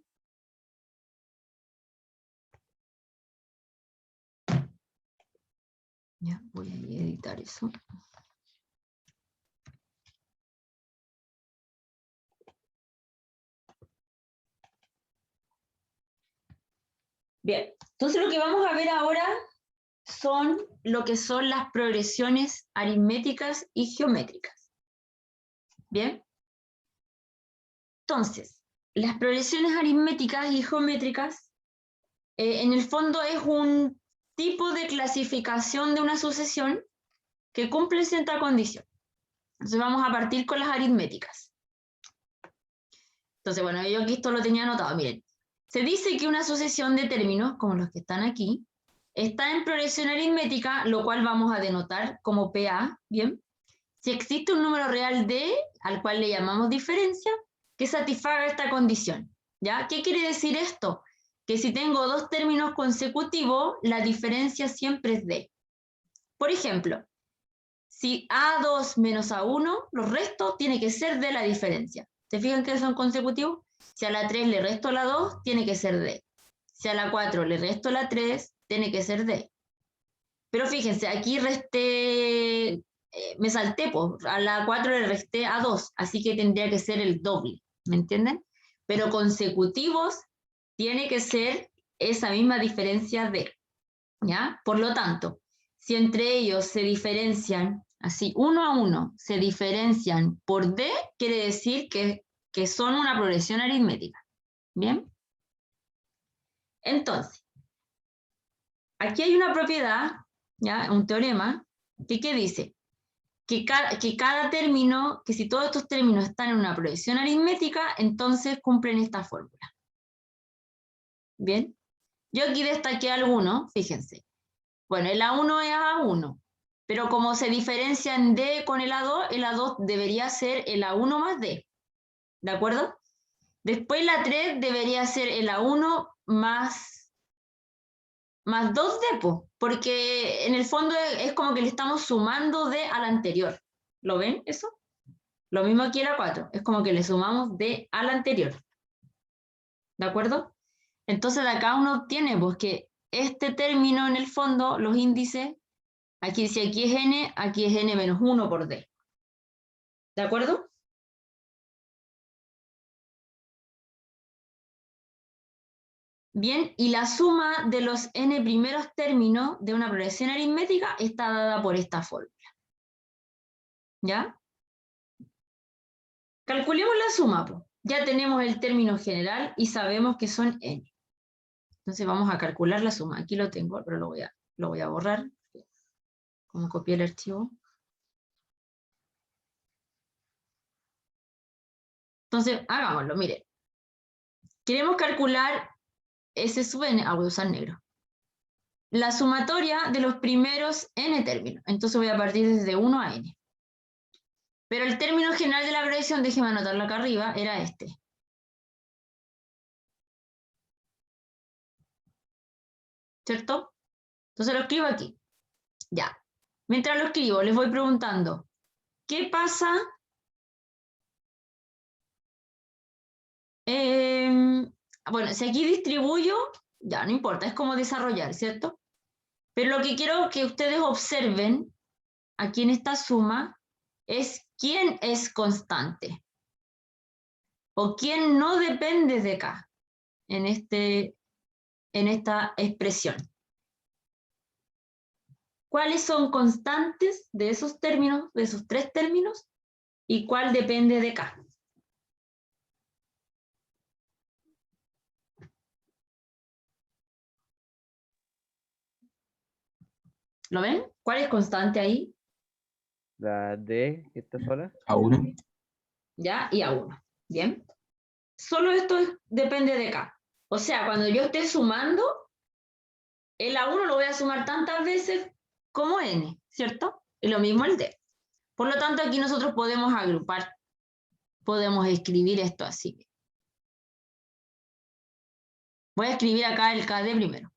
Ya, voy a editar eso. Bien, entonces lo que vamos a ver ahora son lo que son las progresiones aritméticas y geométricas. Bien. Entonces, las progresiones aritméticas y geométricas, en el fondo es un tipo de clasificación de una sucesión que cumple cierta condición. Entonces vamos a partir con las aritméticas. Entonces, bueno, yo aquí esto lo tenía anotado, miren. Se dice que una sucesión de términos, como los que están aquí, está en progresión aritmética, lo cual vamos a denotar como PA, ¿bien? Si existe un número real D, al cual le llamamos diferencia, que satisfaga esta condición, ¿ya? ¿Qué quiere decir esto? Que si tengo 2 términos consecutivos, la diferencia siempre es D. Por ejemplo, si A2 menos A1, los restos tiene que ser D la diferencia. ¿Se fijan que son consecutivos? Si a la 3 le resto la 2, tiene que ser D. Si a la 4 le resto la 3, tiene que ser D. Pero fíjense, aquí resté, me salté, a la 4 le resté a 2, así que tendría que ser el doble, ¿me entienden? Pero consecutivos tiene que ser esa misma diferencia D, ¿ya? Por lo tanto, si entre ellos se diferencian, así, 1 a 1, se diferencian por D, quiere decir que son una progresión aritmética, ¿bien? Entonces, aquí hay una propiedad, ¿ya? Un teorema, que dice que cada término, que si todos estos términos están en una progresión aritmética, entonces cumplen esta fórmula. ¿Bien? Yo aquí destaqué algunos, fíjense. Bueno, el A1 es A1, pero como se diferencia en D con el A2 debería ser el A1 más D. ¿De acuerdo? Después la 3 debería ser el A1 más 2D, po, porque en el fondo es como que le estamos sumando D al anterior. ¿Lo ven eso? Lo mismo aquí en la 4, es como que le sumamos D al anterior. ¿De acuerdo? Entonces de acá uno obtiene pues, que este término en el fondo, los índices, aquí si aquí es N menos 1 por D. ¿De acuerdo? Bien, y la suma de los n primeros términos de una progresión aritmética está dada por esta fórmula. ¿Ya? Calculemos la suma, pues. Ya tenemos el término general y sabemos que son n. Entonces vamos a calcular la suma. Aquí lo tengo, pero lo voy a borrar. Como copié el archivo. Entonces, hagámoslo, miren. Queremos calcular S sub n, voy a usar negro. La sumatoria de los primeros n términos. Entonces voy a partir desde 1 a n. Pero el término general de la progresión, déjenme anotarlo acá arriba, era este. ¿Cierto? Entonces lo escribo aquí. Ya. Mientras lo escribo, les voy preguntando, ¿qué pasa? Bueno, si aquí distribuyo, ya no importa, es como desarrollar, ¿cierto? Pero lo que quiero que ustedes observen aquí en esta suma es quién es constante o quién no depende de K en esta expresión. ¿Cuáles son constantes de esos términos, de esos tres términos? ¿Y cuál depende de K? ¿Lo ven? ¿Cuál es constante ahí? La D, que está sola. A1. ¿Ya? Y A1. ¿Bien? Solo esto depende de K. O sea, cuando yo esté sumando, el A1 lo voy a sumar tantas veces como N, ¿cierto? Y lo mismo el D. Por lo tanto, aquí nosotros podemos agrupar. Podemos escribir esto así. Voy a escribir acá el KD primero.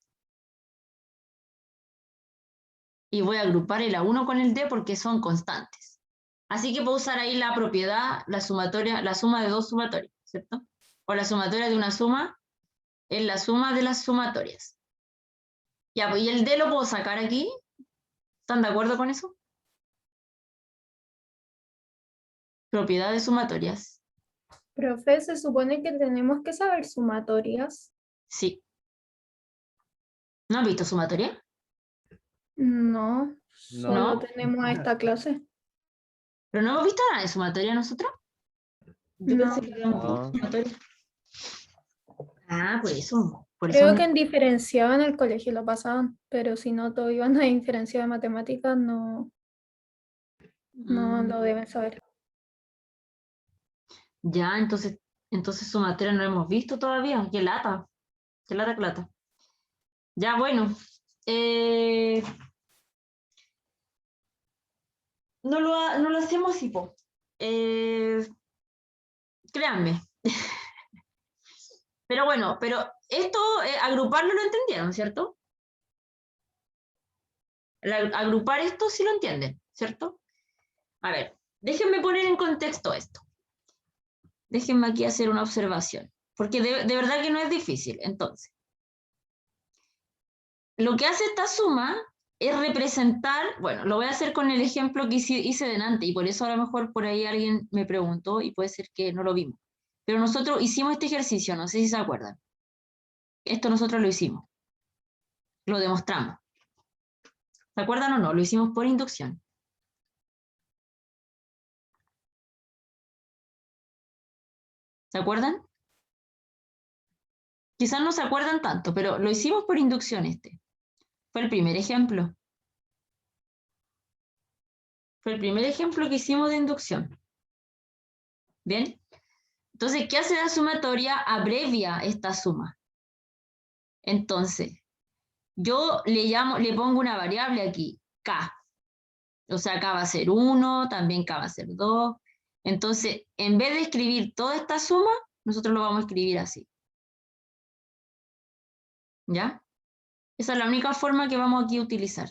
Y voy a agrupar el A1 con el D porque son constantes. Así que puedo usar ahí la propiedad, la sumatoria, la suma de dos sumatorias, ¿cierto? O la sumatoria de una suma es la suma de las sumatorias. Ya, pues, ¿y el D lo puedo sacar aquí? ¿Están de acuerdo con eso? Propiedad de sumatorias. Profe, se supone que tenemos que saber sumatorias. Sí. ¿No han visto sumatoria? No, solo ¿No? tenemos esta clase. ¿Pero no hemos visto nada de sumatoria nosotros? Yo No. pensé que habíamos visto No. sumatoria. Ah, por eso. Creo que en diferenciado en el colegio lo pasaban, pero si no todos iban a diferenciado de matemáticas, no lo deben saber. Ya, entonces sumatoria no lo hemos visto todavía. Qué lata. Qué lata, qué lata. Ya, bueno. No lo hacemos así, po. Créanme. Pero bueno, esto, agruparlo lo entendieron, ¿cierto? Agrupar esto sí lo entienden, ¿cierto? A ver, déjenme poner en contexto esto. Déjenme aquí hacer una observación, porque de verdad que no es difícil. Entonces, lo que hace esta suma es representar, bueno, lo voy a hacer con el ejemplo que hice delante, y por eso a lo mejor por ahí alguien me preguntó, y puede ser que no lo vimos. Pero nosotros hicimos este ejercicio, no sé si se acuerdan. Esto nosotros lo hicimos. Lo demostramos. ¿Se acuerdan o no? Lo hicimos por inducción. ¿Se acuerdan? Quizás no se acuerdan tanto, pero lo hicimos por inducción este. Fue el primer ejemplo. Fue el primer ejemplo que hicimos de inducción. ¿Bien? Entonces, ¿qué hace la sumatoria? Abrevia esta suma. Entonces, yo le pongo una variable aquí, k. O sea, k va a ser 1, también k va a ser 2. Entonces, en vez de escribir toda esta suma, nosotros lo vamos a escribir así. ¿Ya? Esa es la única forma que vamos aquí a utilizar.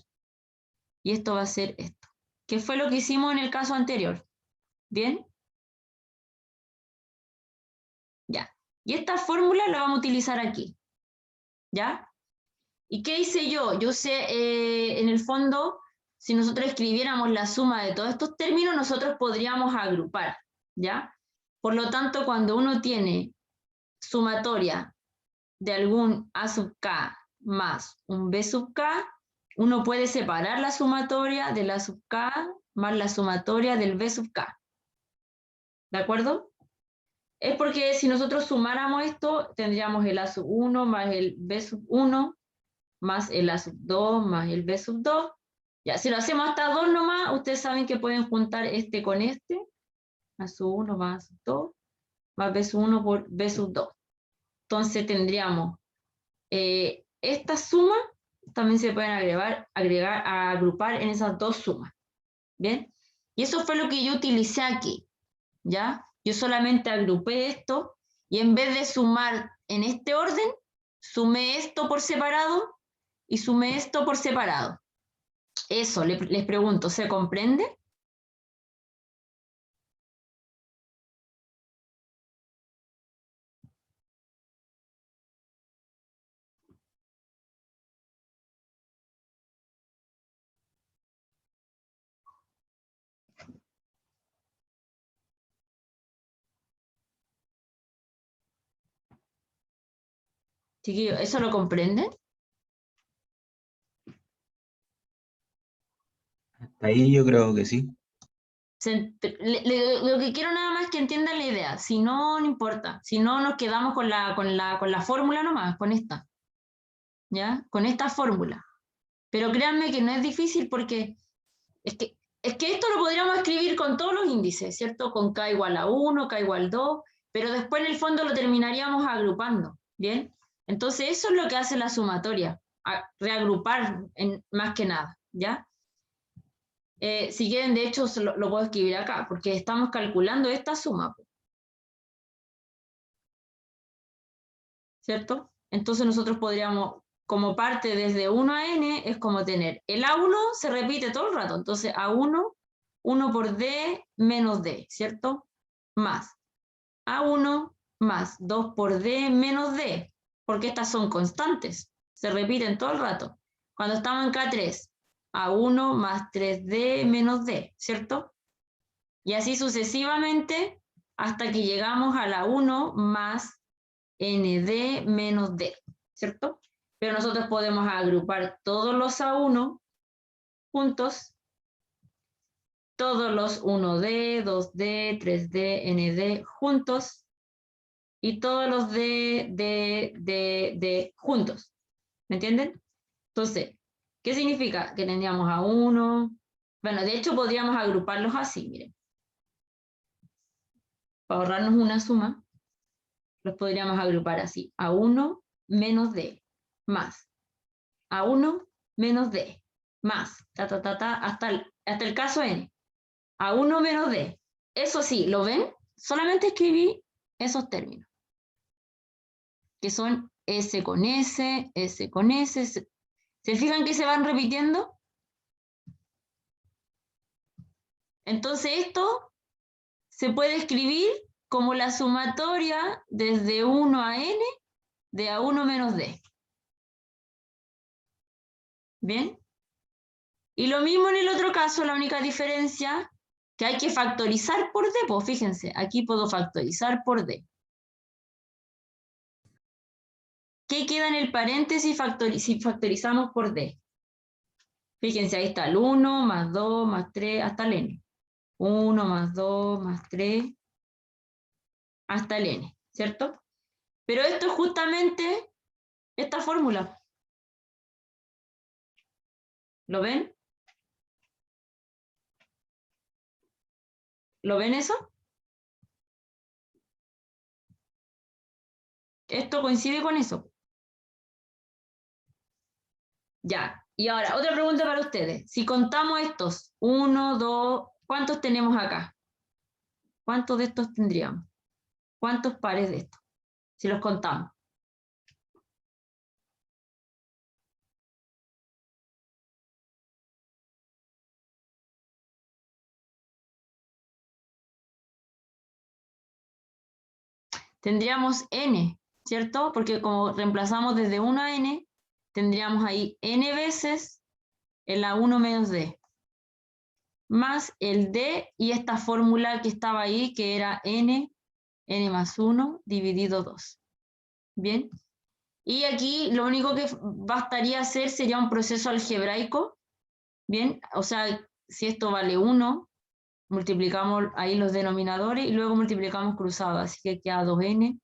Y esto va a ser esto. Que fue lo que hicimos en el caso anterior. ¿Bien? Ya. Y esta fórmula la vamos a utilizar aquí. ¿Ya? ¿Y qué hice yo? Yo sé, en el fondo, si nosotros escribiéramos la suma de todos estos términos, nosotros podríamos agrupar. ¿Ya? Por lo tanto, cuando uno tiene sumatoria de algún A sub k más un B sub k, uno puede separar la sumatoria del A sub k más la sumatoria del B sub k. ¿De acuerdo? Es porque si nosotros sumáramos esto, tendríamos el A sub 1 más el B sub 1 más el A sub 2 más el B sub 2. Ya, si lo hacemos hasta 2 nomás, ustedes saben que pueden juntar este con este. A sub 1 más A sub 2 más B sub 1 por B sub 2. Entonces tendríamos estas sumas también se pueden agrupar en esas dos sumas. ¿Bien? Y eso fue lo que yo utilicé aquí. ¿Ya? Yo solamente agrupé esto y en vez de sumar en este orden, sumé esto por separado y sumé esto por separado. Eso, les pregunto, ¿se comprende? Chiquillos, ¿eso lo comprenden? Ahí yo creo que sí. Lo que quiero nada más es que entiendan la idea. Si no, no importa. Si no, nos quedamos con la fórmula nomás, con esta. ¿Ya? Con esta fórmula. Pero créanme que no es difícil porque es que esto lo podríamos escribir con todos los índices, ¿cierto? Con k igual a 1, k igual a 2, pero después en el fondo lo terminaríamos agrupando, ¿bien? Entonces eso es lo que hace la sumatoria, reagrupar más que nada, ¿ya? Si quieren, de hecho, lo puedo escribir acá, porque estamos calculando esta suma, ¿cierto? Entonces nosotros podríamos, como parte desde 1 a n, es como tener el A1 se repite todo el rato, entonces A1, 1 por D menos D, ¿cierto? Más A1 más 2 por D menos D, porque estas son constantes, se repiten todo el rato. Cuando estamos en K3, A1 más 3D menos D, ¿cierto? Y así sucesivamente hasta que llegamos a la 1 más ND menos D, ¿cierto? Pero nosotros podemos agrupar todos los A1 juntos, todos los 1D, 2D, 3D, ND juntos, y todos los D juntos. ¿Me entienden? Entonces, ¿qué significa? Que tendríamos A1. Bueno, de hecho podríamos agruparlos así, miren. Para ahorrarnos una suma, los podríamos agrupar así. A1 menos D, más A1 menos D, más, hasta el caso N. A1 menos D. Eso sí, ¿lo ven? Solamente escribí esos términos, que son S con S, S con S. ¿Se fijan que se van repitiendo? Entonces esto se puede escribir como la sumatoria desde 1 a n de A1 menos D. ¿Bien? Y lo mismo en el otro caso, la única diferencia que hay que factorizar por D, pues fíjense, aquí puedo factorizar por D. ¿Qué queda en el paréntesis si factorizamos por D? Fíjense, ahí está el 1 más 2 más 3 hasta el n. 1 más 2 más 3 hasta el n, ¿cierto? Pero esto es justamente esta fórmula. ¿Lo ven? ¿Lo ven eso? Esto coincide con eso. Ya, y ahora, otra pregunta para ustedes. Si contamos estos, 1, 2, ¿cuántos tenemos acá? ¿Cuántos de estos tendríamos? ¿Cuántos pares de estos? Si los contamos. Tendríamos n, ¿cierto? Porque como reemplazamos desde 1 a n, tendríamos ahí n veces el a1 menos d, más el d y esta fórmula que estaba ahí, que era n más 1 dividido 2. ¿Bien? Y aquí lo único que bastaría hacer sería un proceso algebraico. ¿Bien? O sea, si esto vale 1, multiplicamos ahí los denominadores y luego multiplicamos cruzados. Así que queda 2n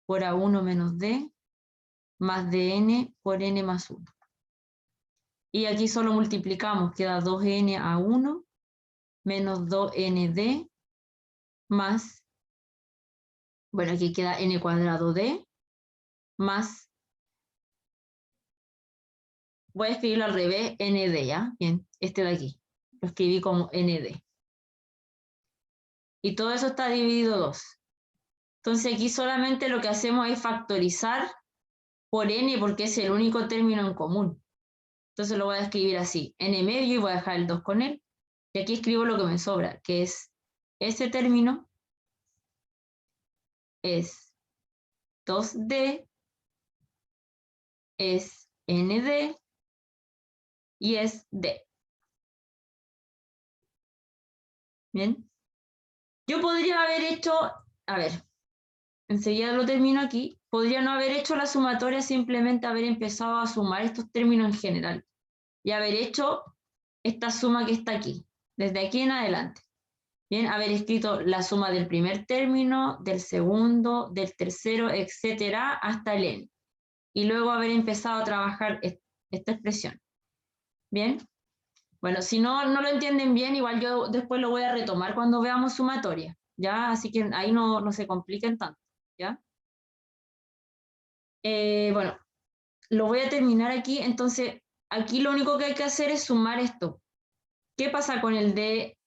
por a1 menos d más dn por n más 1. Y aquí solo multiplicamos, queda 2n a 1 menos 2nd más, bueno, aquí queda n cuadrado d más, voy a escribirlo al revés, nd, ¿ya? Bien, este de aquí, lo escribí como nd. Y todo eso está dividido 2. Entonces aquí solamente lo que hacemos es factorizar por n porque es el único término en común. Entonces lo voy a escribir así, n medio y voy a dejar el 2 con él. Y aquí escribo lo que me sobra, que es ese término es 2d, es nd y es d. Bien. Yo podría haber hecho, a ver, enseguida lo termino aquí, podría no haber hecho la sumatoria, simplemente haber empezado a sumar estos términos en general y haber hecho esta suma que está aquí, desde aquí en adelante. Bien, haber escrito la suma del primer término, del segundo, del tercero, etcétera, hasta el n. Y luego haber empezado a trabajar esta expresión. Bien. Bueno, si no lo entienden bien, igual yo después lo voy a retomar cuando veamos sumatoria. ¿Ya? Así que ahí no se compliquen tanto. ¿Ya? Bueno, lo voy a terminar aquí. Entonces, aquí lo único que hay que hacer es sumar esto. ¿Qué pasa con el d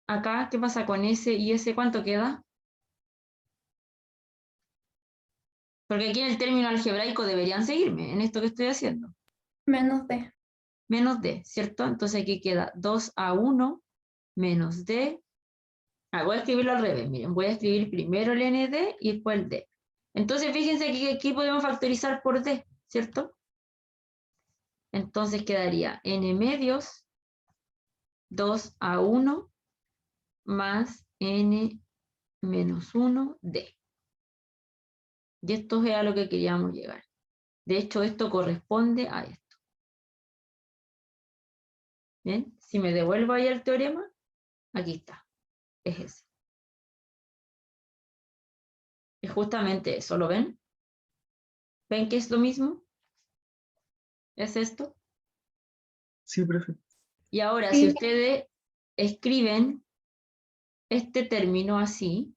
acá? ¿Qué pasa con ese y ese? ¿Cuánto queda? Porque aquí en el término algebraico deberían seguirme en esto que estoy haciendo. Menos d. Menos d, ¿cierto? Entonces aquí queda 2a1 menos d. Voy a escribirlo al revés, miren. Voy a escribir primero el nd y después el d. Entonces fíjense que aquí podemos factorizar por d, ¿cierto? Entonces quedaría n medios 2a1 más n menos 1 d. Y esto es a lo que queríamos llegar. De hecho, esto corresponde a esto. ¿Bien? Si me devuelvo ahí el teorema, aquí está. Es ese. Es justamente eso, ¿lo ven? ¿Ven que es lo mismo? ¿Es esto? Sí, profe. Y ahora, Sí. si ustedes escriben este término así,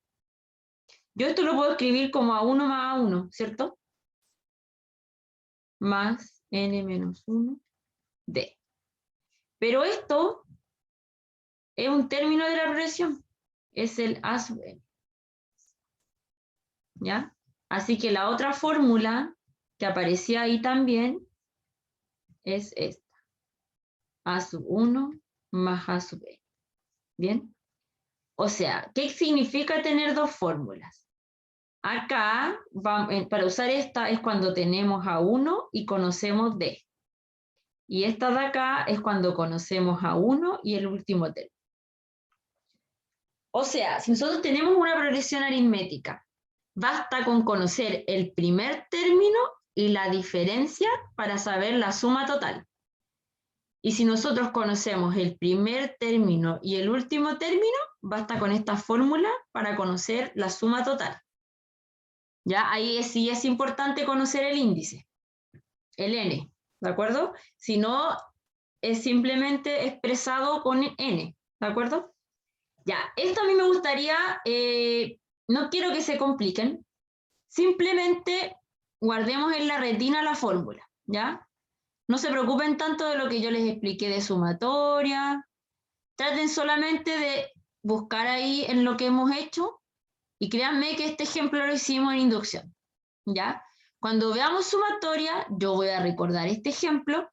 yo esto lo puedo escribir como a1 más a1, ¿cierto? Más n menos 1 d. Pero esto es un término de la progresión. Es el a sub n. ¿Ya? Así que la otra fórmula que aparecía ahí también es esta. A sub 1 más a sub n. ¿Bien? O sea, ¿qué significa tener dos fórmulas? Acá, para usar esta, es cuando tenemos a1 y conocemos d. Y esta de acá es cuando conocemos a1 y el último término. O sea, si nosotros tenemos una progresión aritmética, basta con conocer el primer término y la diferencia para saber la suma total. Y si nosotros conocemos el primer término y el último término, basta con esta fórmula para conocer la suma total. Ya ahí sí es importante conocer el índice, el n, ¿de acuerdo? Si no, es simplemente expresado con n, ¿de acuerdo? Ya, esto a mí me gustaría, no quiero que se compliquen, simplemente guardemos en la retina la fórmula, ¿ya? No se preocupen tanto de lo que yo les expliqué de sumatoria. Traten solamente de buscar ahí en lo que hemos hecho y créanme que este ejemplo lo hicimos en inducción, ¿ya? Cuando veamos sumatoria, yo voy a recordar este ejemplo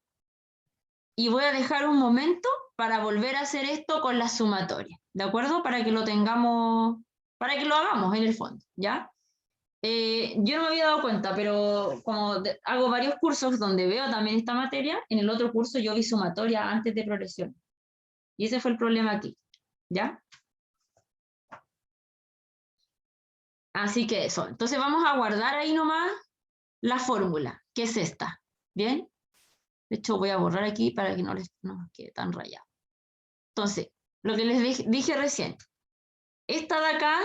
y voy a dejar un momento para volver a hacer esto con la sumatoria, ¿de acuerdo? Para que lo tengamos, para que lo hagamos en el fondo, ¿ya? Yo no me había dado cuenta, pero como hago varios cursos donde veo también esta materia, en el otro curso yo vi sumatoria antes de progresión. Y ese fue el problema aquí, ¿ya? Así que eso. Entonces vamos a guardar ahí nomás la fórmula, que es esta, ¿bien? De hecho voy a borrar aquí para que no les quede tan rayado. Entonces, lo que les dije recién, esta de acá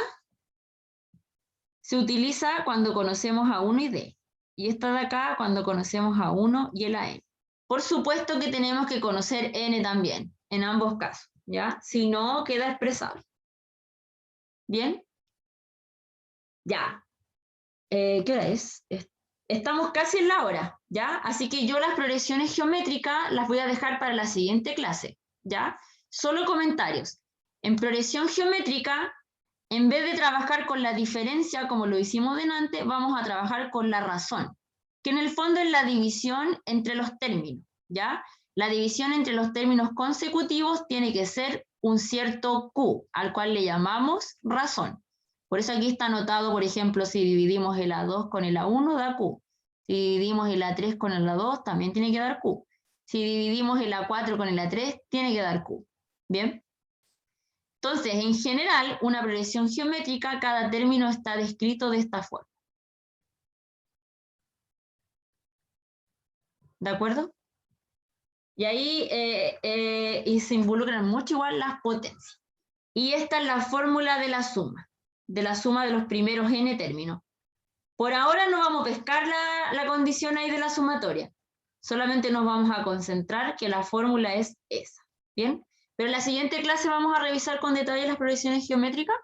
se utiliza cuando conocemos a 1 y D. Y esta de acá cuando conocemos a 1 y el a n. Por supuesto que tenemos que conocer n también, en ambos casos, ¿ya? Si no, queda expresable. ¿Bien? Ya. ¿Qué hora es? Estamos casi en la hora, ¿ya? Así que yo las progresiones geométricas las voy a dejar para la siguiente clase, ¿ya? Solo comentarios. En progresión geométrica, en vez de trabajar con la diferencia, como lo hicimos delante, vamos a trabajar con la razón, que en el fondo es la división entre los términos, ¿ya? La división entre los términos consecutivos tiene que ser un cierto Q, al cual le llamamos razón. Por eso aquí está anotado, por ejemplo, si dividimos el A2 con el A1, da Q. Si dividimos el A3 con el A2, también tiene que dar Q. Si dividimos el A4 con el A3, tiene que dar Q. ¿Bien? Entonces, en general, una progresión geométrica, cada término está descrito de esta forma. ¿De acuerdo? Y ahí y se involucran mucho igual las potencias. Y esta es la fórmula de la suma de los primeros n términos. Por ahora no vamos a pescar la condición ahí de la sumatoria. Solamente nos vamos a concentrar que la fórmula es esa. ¿Bien? Pero en la siguiente clase vamos a revisar con detalle las progresiones geométricas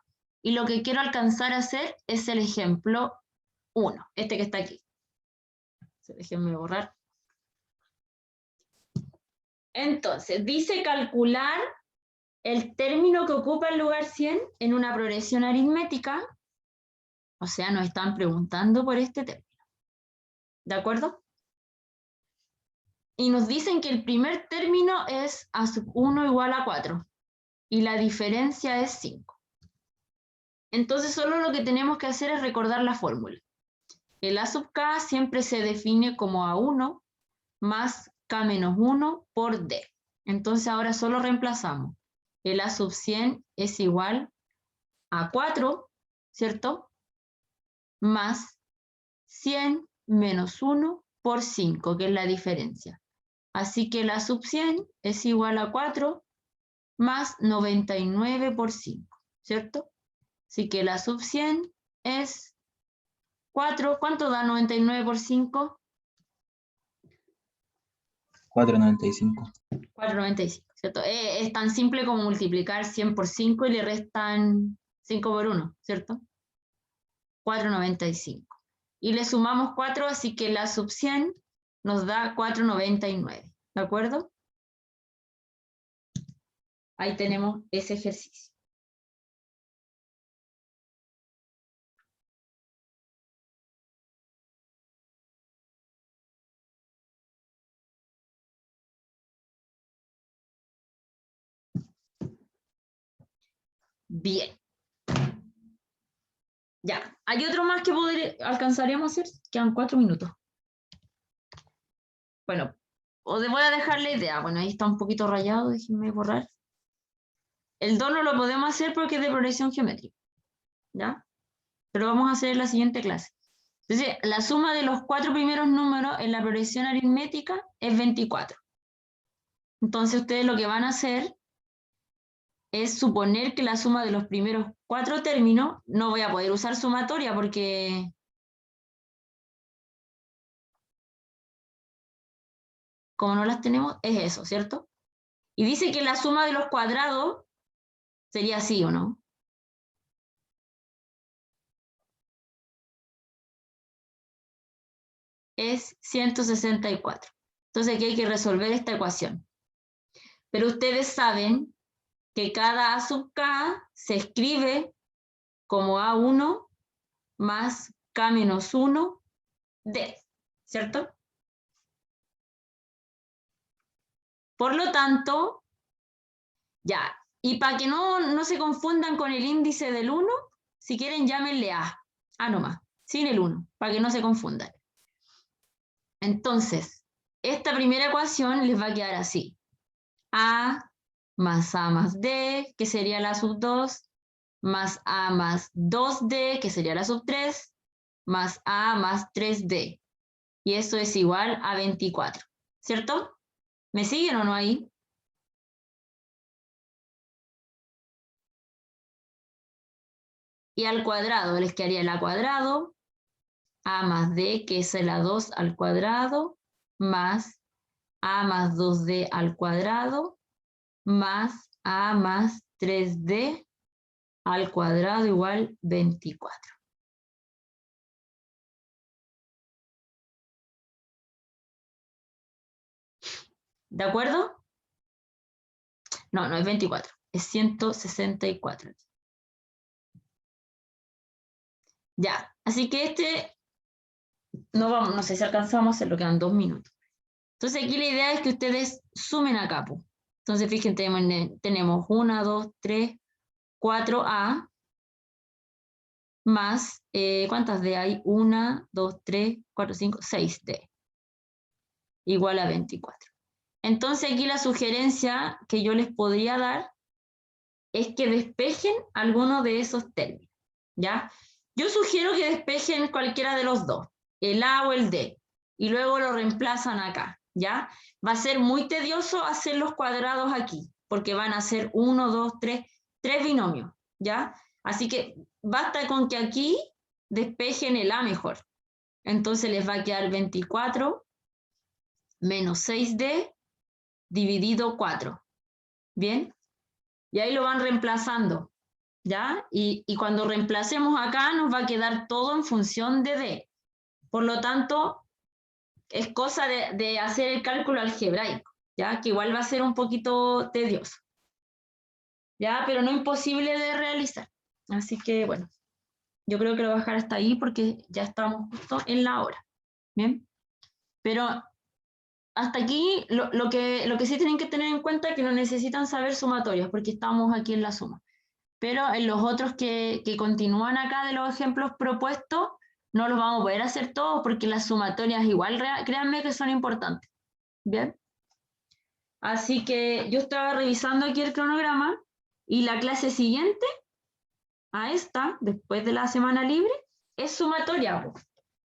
y lo que quiero alcanzar a hacer es el ejemplo 1, este que está aquí. Déjenme borrar. Entonces, dice calcular el término que ocupa el lugar 100 en una progresión aritmética. O sea, nos están preguntando por este término. ¿De acuerdo? Y nos dicen que el primer término es a sub 1 igual a 4 y la diferencia es 5. Entonces solo lo que tenemos que hacer es recordar la fórmula. El a sub k siempre se define como A1 más k menos 1 por d. Entonces ahora solo reemplazamos. El a sub 100 es igual a 4, ¿cierto? Más 100 menos 1 por 5, que es la diferencia. Así que la sub 100 es igual a 4 más 99 por 5, ¿cierto? Así que la sub 100 es 4. ¿Cuánto da 99 por 5? 4,95. 4,95, ¿cierto? Es tan simple como multiplicar 100 por 5 y le restan 5 por 1, ¿cierto? 4,95. Y le sumamos 4, así que la sub 100 nos da 4,99, ¿de acuerdo? Ahí tenemos ese ejercicio. Bien. Ya, hay otro más que alcanzaríamos a hacer. Quedan 4 minutos. Bueno, voy a dejar la idea. Bueno, ahí está un poquito rayado, déjenme borrar. El 2 no lo podemos hacer porque es de progresión geométrica, ¿ya? Pero vamos a hacer en la siguiente clase. Entonces, la suma de los 4 primeros números en la progresión aritmética es 24. Entonces, ustedes lo que van a hacer es suponer que la suma de los primeros 4 términos, no voy a poder usar sumatoria porque como no las tenemos, es eso, ¿cierto? Y dice que la suma de los cuadrados sería así, ¿o no? Es 164. Entonces aquí hay que resolver esta ecuación. Pero ustedes saben que cada A sub K se escribe como A1 más K menos 1 D, ¿cierto? Por lo tanto, ya, y para que no se confundan con el índice del 1, si quieren llámenle A nomás, sin el 1, para que no se confundan. Entonces, esta primera ecuación les va a quedar así. A más D, que sería la sub 2, más A más 2D, que sería la sub 3, más A más 3D. Y eso es igual a 24, ¿cierto? ¿Me siguen o no ahí? Y al cuadrado les quedaría el A cuadrado, A más D, que es la 2 al cuadrado, más A más 2D al cuadrado, más A más 3D al cuadrado igual 24. ¿De acuerdo? No, no es 24, es 164. Ya, así que no sé si alcanzamos a hacerlo, quedan 2 minutos. Entonces aquí la idea es que ustedes sumen acá, po. Entonces fíjense, tenemos 1, 2, 3, 4A, más, ¿cuántas D hay? 1, 2, 3, 4, 5, 6D, igual a 24. Entonces aquí la sugerencia que yo les podría dar es que despejen alguno de esos términos, ¿ya? Yo sugiero que despejen cualquiera de los dos, el A o el D, y luego lo reemplazan acá, ¿ya? Va a ser muy tedioso hacer los cuadrados aquí, porque van a ser 1, 2, 3 binomios, ¿ya? Así que basta con que aquí despejen el A mejor. Entonces les va a quedar 24 menos 6D dividido 4, ¿bien? Y ahí lo van reemplazando, ¿ya? Y cuando reemplacemos acá nos va a quedar todo en función de D. Por lo tanto, es cosa de hacer el cálculo algebraico, ¿ya? Que igual va a ser un poquito tedioso, ¿ya? Pero no imposible de realizar. Así que, bueno, yo creo que lo voy a dejar hasta ahí porque ya estamos justo en la hora, ¿bien? Pero hasta aquí lo que sí tienen que tener en cuenta es que no necesitan saber sumatorias porque estamos aquí en la suma. Pero en los otros que continúan acá de los ejemplos propuestos, no los vamos a poder hacer todos porque las sumatorias igual, créanme que son importantes. ¿Bien? Así que yo estaba revisando aquí el cronograma y la clase siguiente a esta, después de la semana libre, es sumatoria.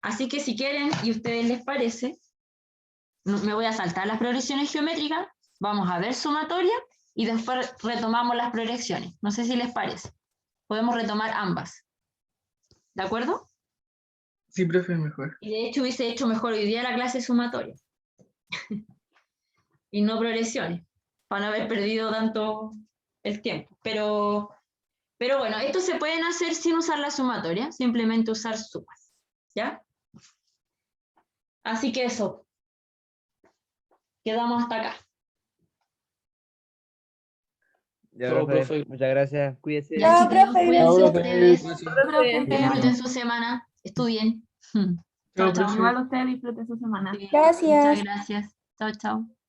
Así que si quieren y a ustedes les parece, me voy a saltar las progresiones geométricas, vamos a ver sumatoria y después retomamos las progresiones. No sé si les parece. Podemos retomar ambas. ¿De acuerdo? Sí, profe, mejor. Y de hecho hubiese hecho mejor hoy día la clase sumatoria. Y no progresiones, para no haber perdido tanto el tiempo. Pero bueno, esto se pueden hacer sin usar la sumatoria, simplemente usar sumas. ¿Ya? Así que eso. Quedamos hasta acá. Ya, Chao, profe, profe. muchas gracias, cuídese. Ya, chicos, cuídense Chao, profe. ustedes. Cuídense. Disfruten su semana. Estudien. Chao, Chao, chao. profe. Igual ustedes disfruten su semana. Sí, Gracias. muchas gracias. Chao, chao.